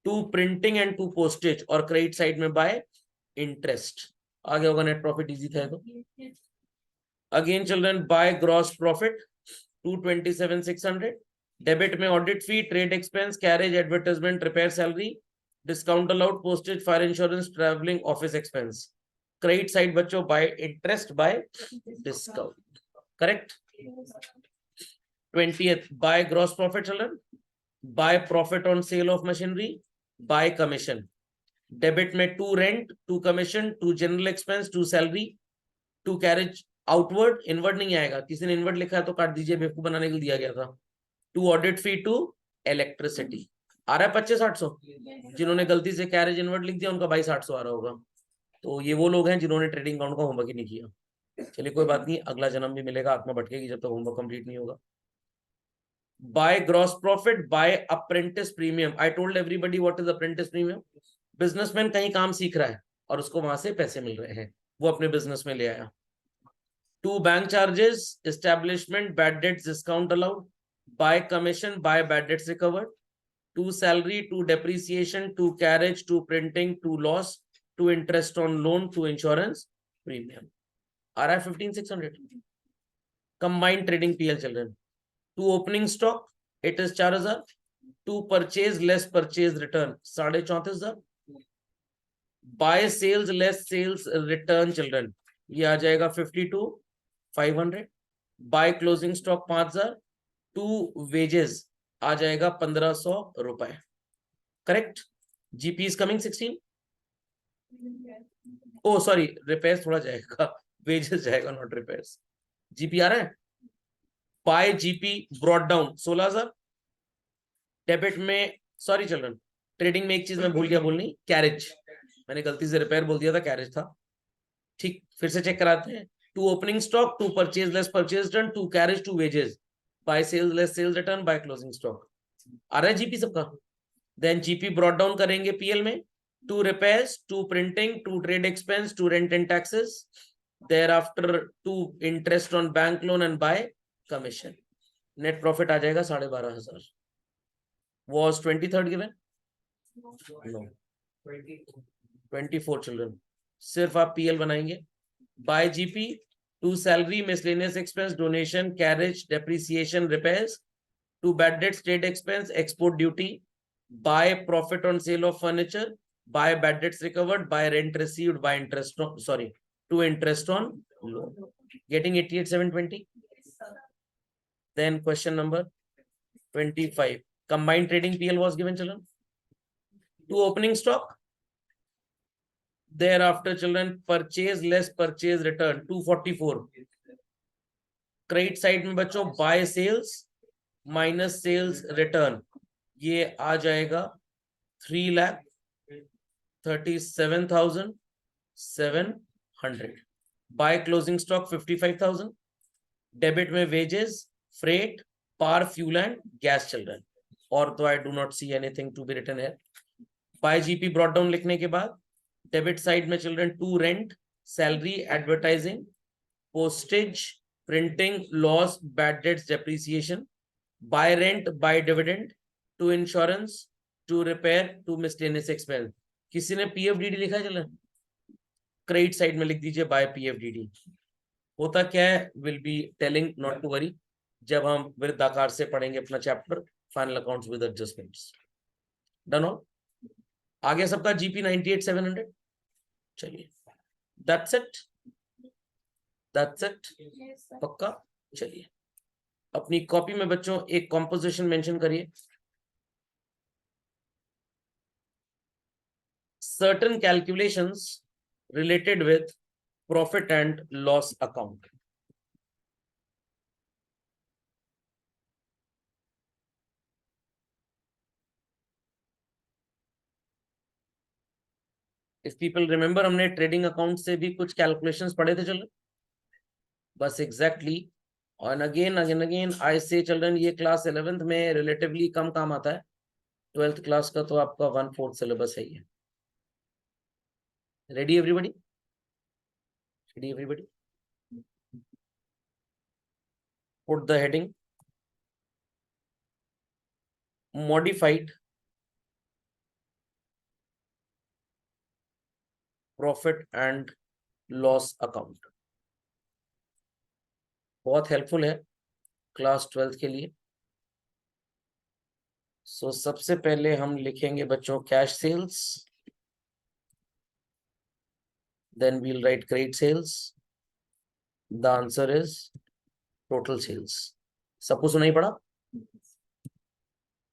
to printing and to postage, और क्रेडिट साइड में बाय इंटरेस्ट। आगे होगा नेट प्रॉफिट, इजी था तो। Again children by gross profit 227,600, debit में audit fee trade expense carriage advertisement repair salary discount allowed postage fire insurance travelling office expense. Credit side बच्चों by interest by discount. Correct. 20th by gross profit children, by profit on sale of machinery, by commission. Debit में to rent to commission to general expense to salary to carriage outward, inward नहीं आएगा, किसी ने inward लिखा है तो काट दीजिए, बेवकूफ बनाने के लिए दिया गया था। To audit fee to electricity. आ रहा है 25,800। जिन्होंने गलती से कैरेज इनवर्ड लिख दिया उनका 22,800 आ रहा होगा। तो ये वो लोग हैं जिन्होंने ट्रेडिंग अकाउंट का होमवर्क ही नहीं किया। चलिए कोई बात नहीं, अगला जन्म भी मिलेगा, आत्मा भटकेगी जब तक होमवर्क कंप्लीट नहीं होगा। Bye gross profit by apprentice premium. I told everybody what is apprentice premium. Businessman कहीं काम सीख रहा है और उसको वहां से पैसे मिल रहे हैं, वो अपने बिजनेस में ले आया। To bank charges establishment bad debts discount allowed, by commission by bad debts recovered, to salary to depreciation to carriage to printing to loss to interest on loan to insurance premium. आ रहा है 15,600। Combined trading PL children, to opening stock it is 4,000, to purchase less purchase return 34,500, by sales less sales return children ये आ जाएगा 52,500, by closing stock 5,000, to wages आ जाएगा 1,500 रुपए। Correct. G P is coming 16। Oh sorry, repairs थोड़ा जाएगा, wages जाएगा not repairs. GP आ रहा है। By G P brought down 16,000। Debit में सॉरी चिल्ड्रन, ट्रेडिंग में एक चीज मैं भूल गया बोलनी, कैरेज, मैंने गलती से रिपेयर बोल दिया था, कैरेज था। ठीक, फिर से चेक कराते हैं। To opening stock to purchase less purchase return to carriage to wages, by sales less sales return by closing stock. आ रहा है जीपी सबका। देन जीपी ब्रॉट डाउन करेंगे पीएल में, to repairs to printing to trade expense to rent and taxes, thereafter to interest on bank loan and by commission. Net profit आ जाएगा 12,500। Was 23rd given? No. 24 children. सिर्फ आप PL बनाएंगे। By G P to salary miscellaneous expense donation carriage depreciation repairs to bad debts trade expense export duty, by profit on sale of furniture, by bad debts recovered, by rent received, by interest on sorry to interest on loan. Getting 88,720। Then question number 25. Combined trading PL was given children. to opening stock. Thereafter, children, purchase less purchase return 244. Credit side में बच्चों by sales minus sales return, ये आ जाएगा 3,37,700. By closing stock 55,000. Debit में wages, freight, पार, fuel and gas children. और तो I do not see anything to be written है. बाय जीपी ब्रॉट डाउन लिखने के बाद डेबिट साइड में children to rent, salary, advertising, postage, printing, loss, bad debts, depreciation. By rent, by dividend, to insurance, to repair, to miscellaneous expense. किसी ने पीएफडीडी लिखा है children? Credit side में लिख दीजिए बाय पीएफडीडी. होता क्या है, will be telling, not to worry, जब हम वृद्धाकार से पढ़ेंगे अपना chapter final accounts with adjustments. Done all? आ गया सबका जीपी 98,700. चलिए, दैट्स इट, दैट्स इट. पक्का? चलिए, अपनी कॉपी में बच्चों एक कॉम्पोजिशन मेंशन करिए. Certain calculations related with profit and loss account. If people remember, हमने ट्रेडिंग अकाउंट से भी कुछ कैलकुलेशंस पढ़े थे चिल्ड्रन. बस एग्जैक्टली. और अगेन अगेन आई से चिल्ड्रन, ये क्लास 11th में रिलेटिवली कम काम आता है. 12th क्लास का तो आपका 1/4 सिलेबस है. ये ready everybody? Ready everybody? Put the heading modified profit and loss account. बहुत हेल्पफुल है क्लास 12th के लिए. सो सबसे पहले हम लिखेंगे बच्चों cash sales, then we'll write credit sales. The answer is total sales. सबको सुनाई पड़ा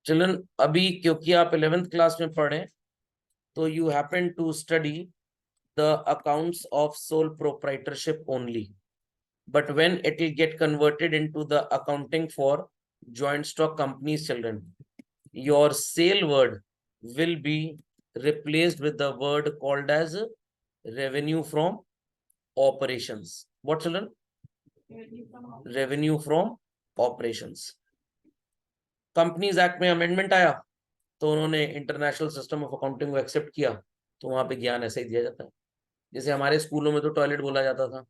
चिल्ड्रन? अभी क्योंकि आप 11th क्लास में पढ़े, तो you happen to study the accounts of sole proprietorship only. But when it will get converted into the accounting for joint stock companies, children, your sale word will be replaced with the word called as revenue from operations. What children? Revenue from operations. Companies act में amendment आया तो उन्होंने international system of accounting को accept किया, तो वहां पे ज्ञान ऐसे ही दिया जाता है. जैसे हमारे स्कूलों में तो टॉयलेट बोला जाता था,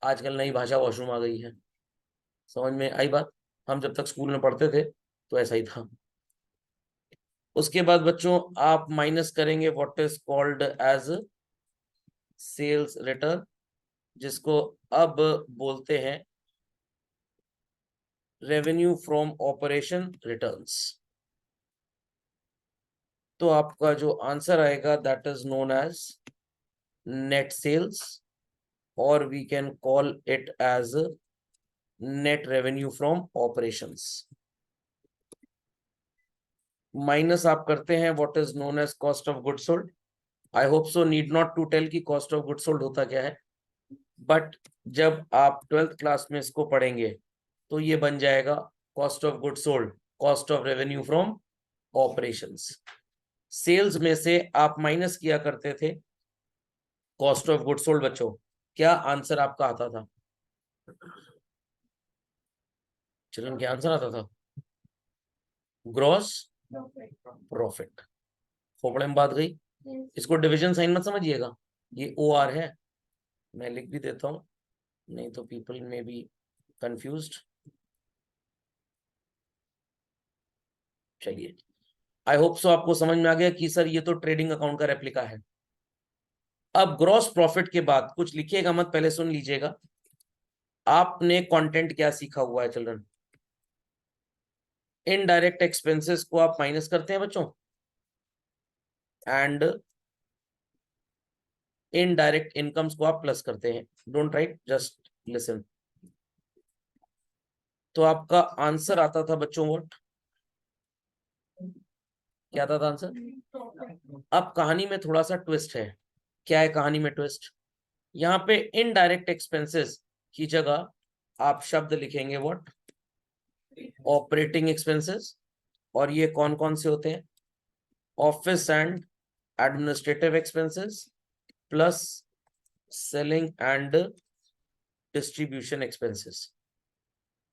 आजकल नई भाषा वॉशरूम आ गई है. समझ में आई बात? हम जब तक स्कूल में पढ़ते थे तो ऐसा ही था. उसके बाद बच्चों आप माइनस करेंगे what is called as sales return, जिसको अब बोलते हैं रेवेन्यू फ्रॉम ऑपरेशन रिटर्न्स. तो आपका जो आंसर आएगा that is known as net sales, और we can call it as net revenue from operations. Minus आप करते हैं what is known as cost of good sold. I hope so need not to tell कि cost of good sold होता क्या है, but जब आप 12th क्लास में इसको पढ़ेंगे तो ये बन जाएगा cost of good sold, cost of revenue from operations. Sales में से आप माइनस किया करते थे कॉस्ट ऑफ गुड सोल्ड. बच्चों क्या आंसर आपका आता था? चिल्ड्रन क्या आंसर आता था? Gross profit. खोपड़े में बात गई. इसको डिवीजन साइन मत समझिएगा, ये OR है. मैं लिख भी देता हूं, नहीं तो पीपल में बी कंफ्यूज्ड. चलिए, आई होप सो आपको समझ में आ गया कि सर ये तो ट्रेडिंग अकाउंट का रेप्लिका है. अब ग्रॉस प्रॉफिट के बाद कुछ लिखिएगा मत, पहले सुन लीजिएगा. आपने कंटेंट क्या सीखा हुआ है चिल्ड्रन? इनडायरेक्ट एक्सपेंसेस को आप माइनस करते हैं बच्चों, एंड इनडायरेक्ट इनकम्स को आप प्लस करते हैं. Don't write, just listen. तो आपका आंसर आता था बच्चों व्हाट? क्या था आंसर? अब कहानी में थोड़ा सा ट्विस्ट है। क्या है कहानी में ट्विस्ट? यहाँ पे इनडायरेक्ट एक्सपेंसेस की जगह आप शब्द लिखेंगे व्हाट? Operating expenses. और ये कौन कौन से होते हैं? Office and administrative expenses plus selling and distribution expenses.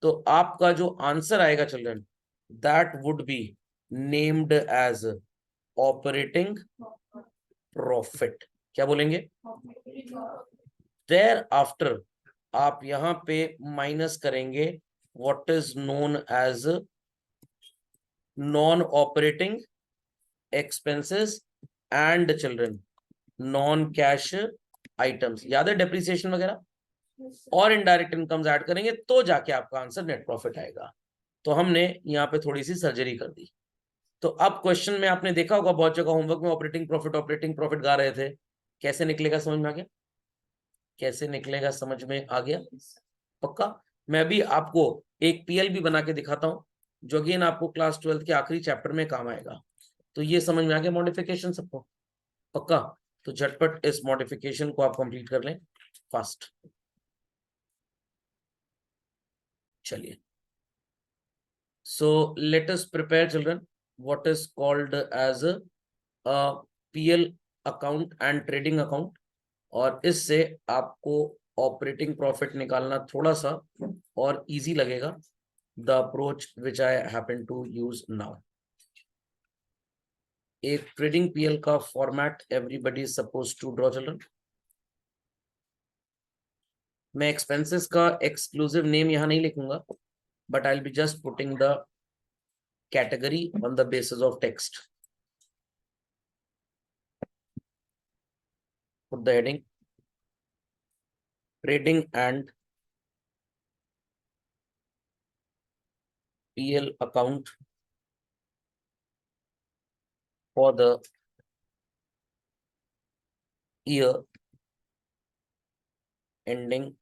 तो आपका जो आंसर आएगा children, that would be named as operating profit. क्या बोलेंगे? देयर आफ्टर आप यहां पे माइनस करेंगे what is known as non operating expenses and children non cash items. याद है डेप्रिसिएशन वगैरह? और इनडायरेक्ट इनकम्स ऐड करेंगे तो जाके आपका आंसर नेट प्रॉफिट आएगा। तो हमने यहाँ पे थोड़ी सी सर्जरी कर दी। तो अब क्वेश्चन में आपने देखा होगा बहुत जगह होमवर्क में ऑपरेटिंग प्रॉफिट गा रहे थे। कैसे निकलेगा समझ में आ गया? कैसे निकलेगा समझ में आ गया? पक्का? मैं भी आपको एक पीएल भी बना के दिखाता हूं जो अगेन आपको क्लास 12 के आखिरी चैप्टर में काम आएगा। तो ये समझ में आ गया मॉडिफिकेशन सबको? पक्का? तो झटपट इस मॉडिफिकेशन को आप कंप्लीट कर लें फास्ट। चलिए, so let us prepare children what is called as a PL account and trading account। और इससे आपको ऑपरेटिंग प्रॉफिट निकालना थोड़ा सा और इजी लगेगा। The approach which I happen to use now. एक ट्रेडिंग पीएल का format everybody is suppose to draw children. मैं एक्सपेंसेस का एक्सक्लूसिव नेम यहां नहीं लिखूंगा, but I'll be just putting the category on the basis of text. Put the heading trading and PL account for the year ending ...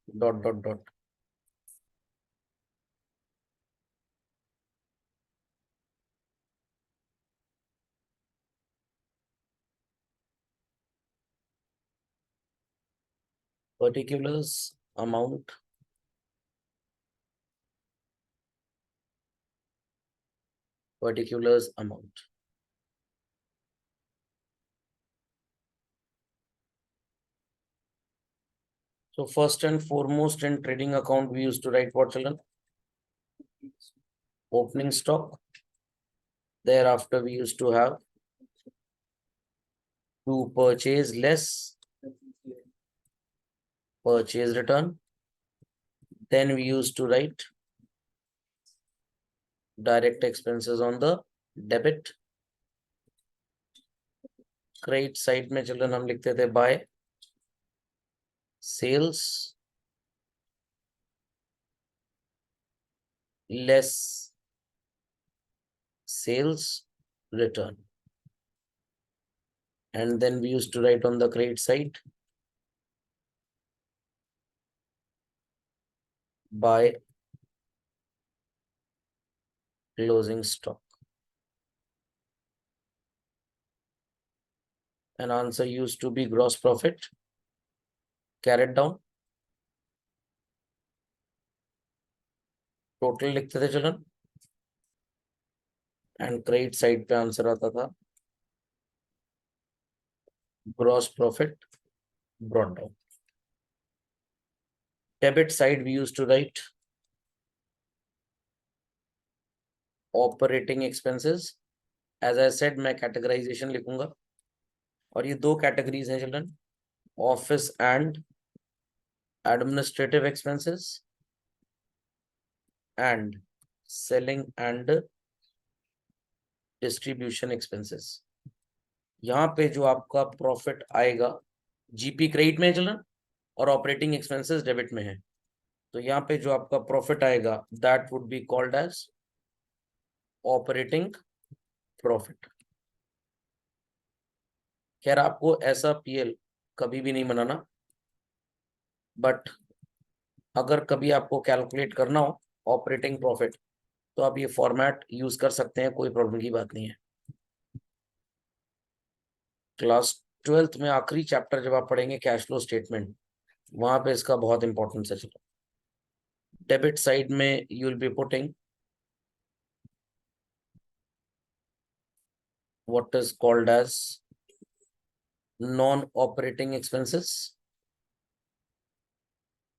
particulars amount particulars amount. So first and foremost in trading account we used to write what children? Opening stock. Thereafter we used to have to purchase less purchase return. Then we used to write direct expenses on the debit. Credit side में children हम लिखते थे by sales less sales return. And then we used to write on the credit side by closing stock. And answer used to be gross profit carried down. Total लिखते थे children and credit side पे answer आता था gross profit brought down. Debit side we used to write operating expenses. As I said मैं categorization लिखूंगा और ये दो कैटेगरीज हैं children, office and administrative expenses and selling and distribution expenses. यहाँ पे जो आपका प्रॉफिट आएगा जीपी क्रेडिट में है चिल्ड्रन और ऑपरेटिंग एक्सपेंसेस डेबिट में है, तो यहाँ पे जो आपका प्रॉफिट आएगा that would be called as operating profit. खैर आपको ऐसा पीएल कभी भी नहीं बनाना, बट अगर कभी आपको कैलकुलेट करना हो ऑपरेटिंग प्रॉफिट तो आप ये फॉर्मेट यूज कर सकते हैं, कोई प्रॉब्लम की बात नहीं है. क्लास 12th में आखिरी चैप्टर जब आप पढ़ेंगे कैश फ्लो स्टेटमेंट, वहां पे इसका बहुत इंपॉर्टेंस है। चलो, डेबिट साइड में you will be putting what is called as non-operating expenses.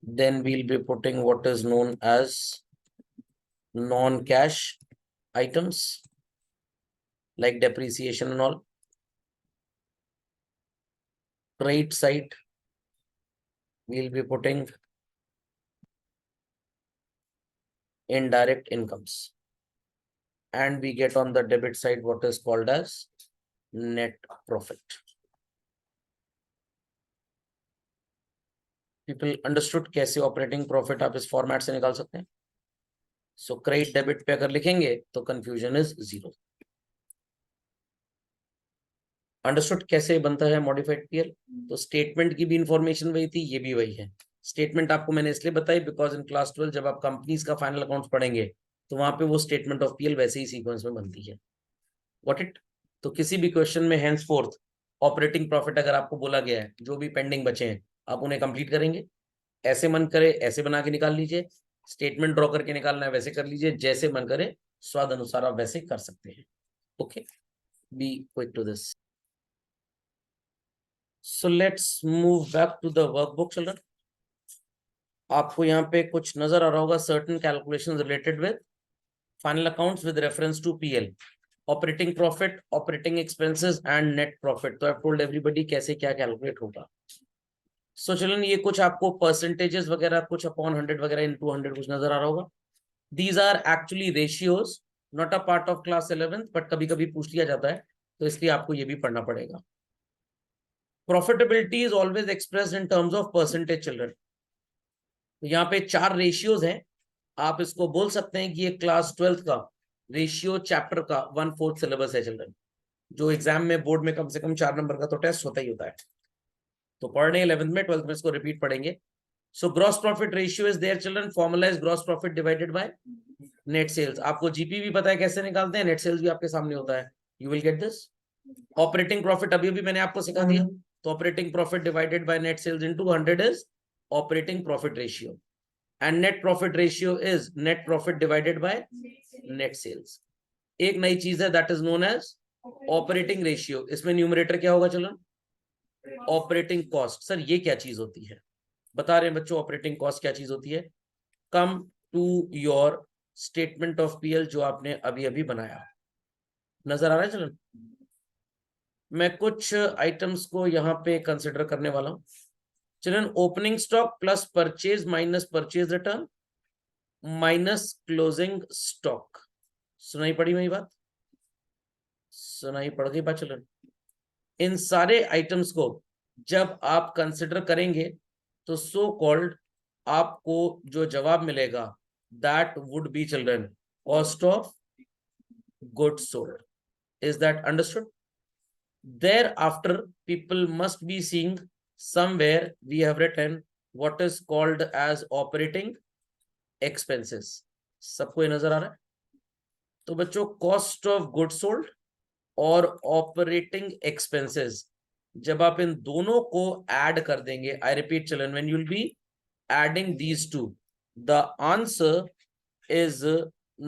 Then we'll be putting what is known as non-cash items like depreciation and all. Credit side, we'll be putting indirect incomes. And we get on the debit side what is called as net profit. People understood कैसे operating profit आप इस format से निकाल सकते हैं? सो credit debit पे अगर लिखेंगे तो कंफ्यूजन इज जीरो। अंडरस्टूड कैसे बनता है मॉडिफाइड पीएल? तो स्टेटमेंट की भी इंफॉर्मेशन वही थी, ये भी वही है। स्टेटमेंट आपको मैंने इसलिए बताई बिकॉज इन क्लास 12 जब आप कंपनीज का फाइनल अकाउंट्स पढ़ेंगे तो वहां पे वो स्टेटमेंट ऑफ पीएल वैसे ही सीक्वेंस में बनती है। What it? तो किसी भी क्वेश्चन में हैंस फोर्थ ऑपरेटिंग प्रॉफिट अगर आपको बोला गया है, जो भी पेंडिंग बचे हैं आप उन्हें कंप्लीट करेंगे। ऐसे मन करे ऐसे बना के निकाल लीजिए, स्टेटमेंट ड्रॉ करके निकालना है वैसे कर लीजिए, जैसे मन करे स्वाद अनुसार आप वैसे कर सकते हैं। Okay, be quick to this. So let's move back to the workbook children. आपको यहाँ पे कुछ नजर आ रहा होगा, certain calculations related with final accounts with reference to PL, operating profit, operating expenses and net profit. तो I've told everybody कैसे क्या calculate होगा। So children ये कुछ आपको percentages वगैरह कुछ upon 100 वगैरह into 100 कुछ नजर आ रहा होगा। These are actually ratios, not a part of class 11th, but कभी कभी पूछ लिया जाता है तो इसलिए आपको ये भी पढ़ना पड़ेगा। Profitability is always expressed in terms of percentage children. यहाँ पे 4 रेशियोज हैं, आप इसको बोल सकते हैं कि ये क्लास 12th का रेशियो चैप्टर का 1/4 सिलेबस है चिल्ड्रन। जो एग्जाम में बोर्ड में कम से कम 4 नंबर का तो टेस्ट होता ही होता है, तो पढ़ने 11th में 12th में इसको रिपीट पढ़ेंगे। So gross profit ratio is there children, formula is gross profit divided by net sales. आपको जीपी भी पता है कैसे निकालते हैं, नेट सेल्स भी आपके सामने होता है, you will get this. Operating profit अभी भी मैंने आपको सिखा दिया, तो operating profit divided by net sales into 100 is operating profit ratio, and net profit ratio is net profit divided by net sales. एक नई चीज है that is known as operating ratio। इसमें न्यूमरेटर क्या होगा चलो? Operating cost. सर ये क्या चीज होती है? बता रहे हैं बच्चों, ऑपरेटिंग कॉस्ट क्या चीज होती है। Come to your statement of PL जो आपने अभी अभी बनाया, नजर आ रहा है चलो? मैं कुछ आइटम्स को यहाँ पे कंसिडर करने वाला हूं children. Opening stock plus purchase minus purchase return minus closing stock. सुनाई पड़ी मेरी बात? सुनाई पड़ गई बात चिल्ड्रन? इन सारे आइटम्स को जब आप कंसिडर करेंगे तो सो कॉल्ड आपको जो जवाब मिलेगा that would B children cost of goods sold. Is that understood? Thereafter people must be seeing somewhere we have written what is called as operating expenses। सबको ये नजर आ रहा है? तो बच्चों कॉस्ट ऑफ गुड सोल्ड और ऑपरेटिंग एक्सपेंसेस जब आप इन दोनों को ऐड कर देंगे, I repeat children, when you will be adding these two, the answer is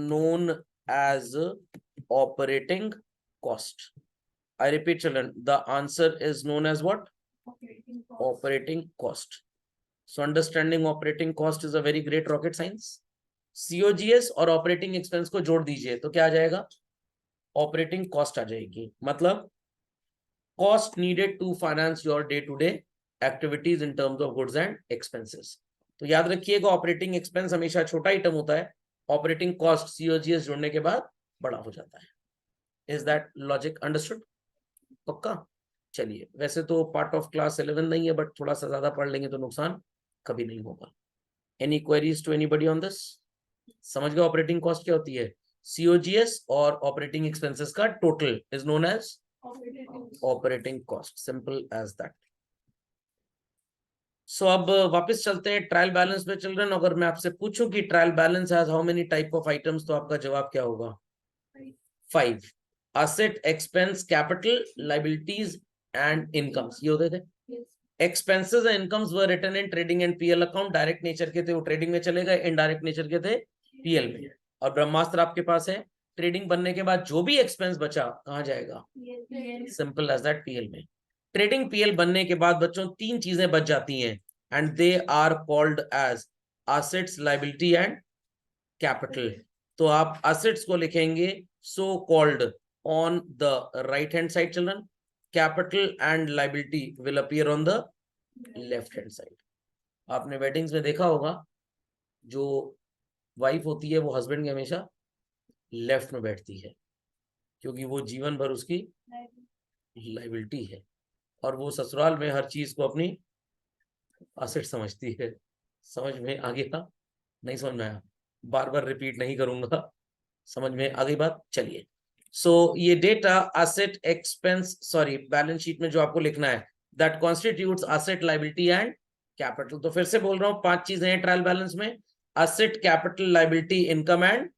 known as operating cost. I repeat children, the answer is known as what? Operating cost. So understanding operating cost is a very great rocket science. COGS और operating expense को जोड़ दीजिए तो क्या आ जाएगा? Operating cost आ जाएगी। मतलब cost needed to finance your day to day activities in terms of goods and expenses. तो याद रखिएगा ऑपरेटिंग एक्सपेंस हमेशा छोटा आइटम होता है, ऑपरेटिंग कॉस्ट COGS जोड़ने के बाद बड़ा हो जाता है। Is that logic understood? पक्का? चलिए, वैसे तो पार्ट ऑफ क्लास 11 नहीं है, बट थोड़ा सा ज्यादा पढ़ लेंगे तो नुकसान कभी नहीं होगा। Any queries to anybody on this? समझ गए ऑपरेटिंग कॉस्ट क्या होती है? COGS और ऑपरेटिंग एक्सपेंसेस का total is known as operating cost, simple as that. So अब वापस चलते हैं ट्रायल बैलेंस पे चिल्ड्रन। अगर मैं आपसे पूछूं कि trial balance has how many type of items, तो आपका जवाब क्या होगा? 5। Asset, expense, capital, liabilities and incomes, ये होते थे। Expenses and incomes were written in trading and PL account, direct nature के थे वो ट्रेडिंग में चले गए, इनडायरेक्ट नेचर के थे पीएल में। और ब्रह्मास्त्र आपके पास है, ट्रेडिंग बनने के बाद जो भी एक्सपेंस बचा कहाँ जाएगा, सिंपल एज दैट, पीएल में। ट्रेडिंग पीएल बनने के बाद बच्चों तीन चीजें बच जाती हैं and they are called as assets, liability and capital. तो आप एसेट्स को लिखेंगे so called on the right hand side children, capital and liability will appear on the left hand side. आपने वेडिंग्स में देखा होगा जो वाइफ होती है वो हस्बैंड के हमेशा लेफ्ट में बैठती है, क्योंकि वो जीवन भर उसकी लायबिलिटी है और वो ससुराल में हर चीज को अपनी एसेट समझती है। समझ में आ गया? नहीं समझ में आया? बार बार रिपीट नहीं करूंगा, समझ में आ गई बात? चलिए, सो ये data asset expense, sorry balance sheet में जो आपको लिखना है, that constitutes asset, liability and capital. तो फिर से बोल रहा हूं, 5 चीजें हैं ट्रायल बैलेंस में, asset, capital, liability, income and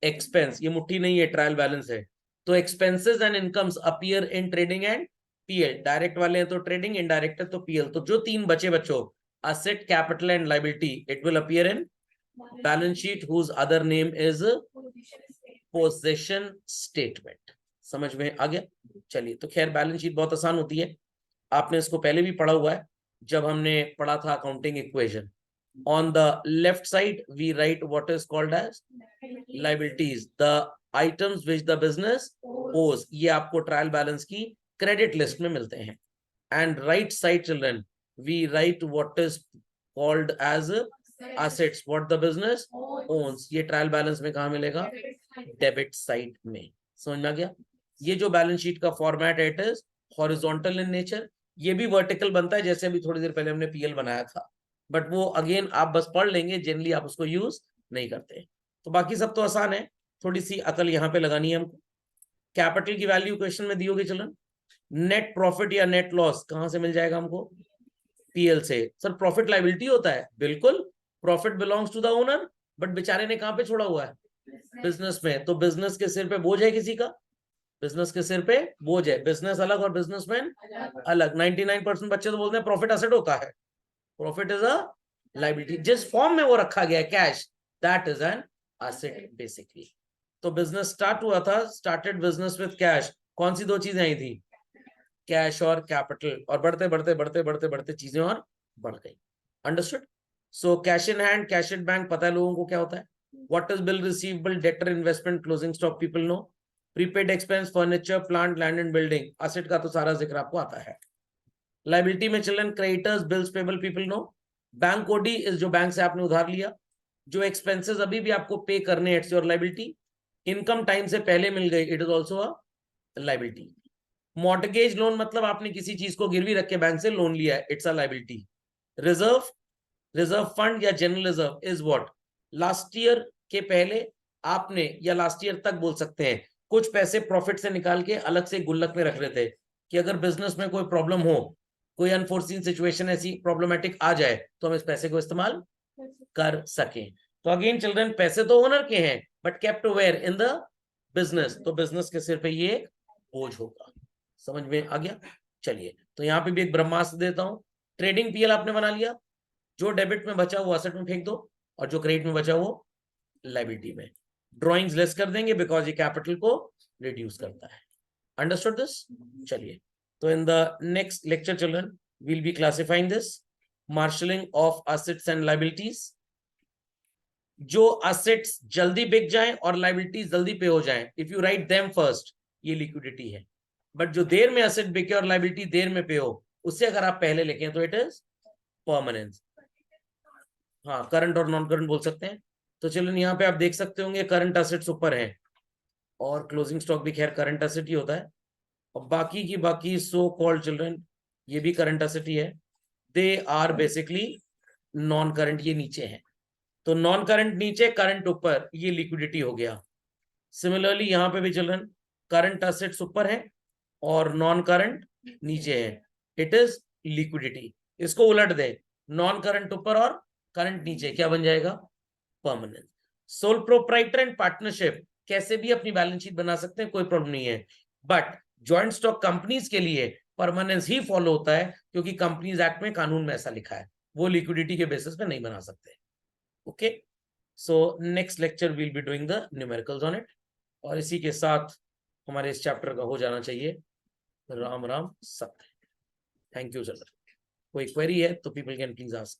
expense. ये मुट्ठी नहीं है, ट्रायल बैलेंस है। तो expenses and incomes appear in trading and PL, direct वाले हैं तो ट्रेडिंग, इनडायरेक्ट है तो पीएल। तो जो तीन बचे बच्चों, asset, capital and liability, it will appear in balance sheet whose other name is position statement. समझ में आ गया? चलिए, तो खैर बैलेंस शीट बहुत आसान होती है, आपने इसको पहले भी पढ़ा हुआ है जब हमने पढ़ा था accounting equation. On the left side we write what is called as liabilities, the items which the business owes, ये आपको ट्रायल बैलेंस की क्रेडिट लिस्ट में मिलते हैं। And right side children we write what is called as assets, what the business owns, ये trial balance में कहाँ मिलेगा, डेबिट साइड में। समझ में आ गया? ये जो बैलेंस शीट का फॉर्मेट है it is horizontal in nature, ये भी वर्टिकल बनता है जैसे अभी थोड़ी देर पहले हमने पीएल बनाया था, बट वो अगेन आप बस पढ़ लेंगे, जनरली आप उसको यूज नहीं करते। तो बाकी सब तो आसान है, थोड़ी सी अकल यहाँ पे लगानी है हमको। कैपिटल की वैल्यू क्वेश्चन में दी होगी चिल्ड्रन, नेट प्रॉफिट या नेट लॉस कहां से मिल जाएगा हमको, पीएल से। सर प्रॉफिट लायबिलिटी होता है, बिल्कुल, profit belongs to the owner, but बेचारे ने कहां पे छोड़ा हुआ है, बिजनेस में। तो बिजनेस के सिर पे बोझ है किसी का, बिजनेस के सिर पे बोझ है, बिजनेस अलग और बिजनेसमैन अलग। 99% बच्चे तो बोलते हैं प्रॉफिट एसेट होता है, प्रॉफिट इज अ लायबिलिटी। जिस फॉर्म में वो रखा गया है cash, that is an asset basically. तो बिजनेस स्टार्ट हुआ था, स्टार्टेड बिजनेस विद कैश, कौन सी दो चीजें आई थी, कैश और कैपिटल, और बढ़ते बढ़ते बढ़ते बढ़ते बढ़ते चीजें और बढ़ गई। Understood? So cash in hand, cash in bank पता है लोगों को क्या होता है। What is bill receivable, debtor, investment, closing stock, people know. Prepaid expense, furniture, plant, land and building, asset का तो सारा जिक्र आपको आता है। लायबिलिटी में children creditors, bills payable, people know. Bank OD is जो बैंक से आपने उधार लिया, जो एक्सपेंसेस अभी भी आपको पे करने, it's your liability. Income time से पहले मिल गई, it is also a liability. Mortgage loan मतलब आपने किसी चीज को गिरवी रख के बैंक से लोन लिया है, it's a liability. Reserve, reserve fund या general reserve is what, last year के पहले आपने, या लास्ट ईयर तक बोल सकते हैं, कुछ पैसे प्रॉफिट से निकाल के अलग से गुल्लक में रख रहे थे कि अगर बिजनेस में कोई प्रॉब्लम हो, कोई अनफोर्सीन सिचुएशन ऐसी प्रॉब्लमेटिक आ जाए तो हम इस पैसे को इस्तेमाल कर सकें। तो अगेन चिल्ड्रन, पैसे तो ओनर के हैं but kept where, in the business, तो बिजनेस के सिर पे ये बोझ होगा। समझ में आ गया? चलिए, तो यहाँ पे भी एक ब्रह्मास्त्र देता हूं। ट्रेडिंग पीएल आपने बना लिया, जो डेबिट में बचा वो एसेट में फेंक दो, और जो क्रेडिट में बचा वो लायबिलिटी में। ड्रॉइंग्स लेस कर देंगे बिकॉज ये कैपिटल को रिड्यूस करता है। Understood this? चलिए, तो in the next lecture children we'll be classifying this, marshalling of assets and liabilities। जो assets जल्दी बिक जाएं और liabilities जल्दी पे हो जाएं, if you write them first, ये liquidity है। बट जो देर में asset बिके और liability देर में पे हो, उससे अगर आप पहले लिखें तो it is permanence। हाँ, करंट और नॉन करंट बोल सकते हैं। तो चलो यहाँ पे आप देख सकते होंगे करंट असेट्स ऊपर है, और क्लोजिंग स्टॉक भी खैर करंट असेट ही होता है, और बाकी की बाकी सो कॉल्ड चिल्ड्रन ये भी करंट असेट ही है, they are basically non current, ये नीचे है। तो नॉन करंट नीचे, करंट ऊपर, ये लिक्विडिटी हो गया। सिमिलरली यहाँ पे भी चिल्ड्रन करंट असेट्स ऊपर है और नॉन करंट नीचे है, इट इज लिक्विडिटी। इसको उलट दे, नॉन करंट ऊपर और करंट नीचे, क्या बन जाएगा, permanent. Sole proprietor and partnership कैसे भी अपनी बैलेंस शीट बना सकते हैं, कोई प्रॉब्लम नहीं है, बट ज्वाइंट स्टॉक कंपनीज के लिए परमानेंस ही फॉलो होता है, क्योंकि कंपनीज एक्ट में, कानून में ऐसा लिखा है, वो लिक्विडिटी के बेसिस पे नहीं बना सकते। Okay, so next lecture will be doing the numericals on it, और इसी के साथ हमारे इस चैप्टर का हो जाना चाहिए। राम राम सत्य। Thank you sir. कोई क्वेरी है तो पीपल कैन प्लीज आस्क।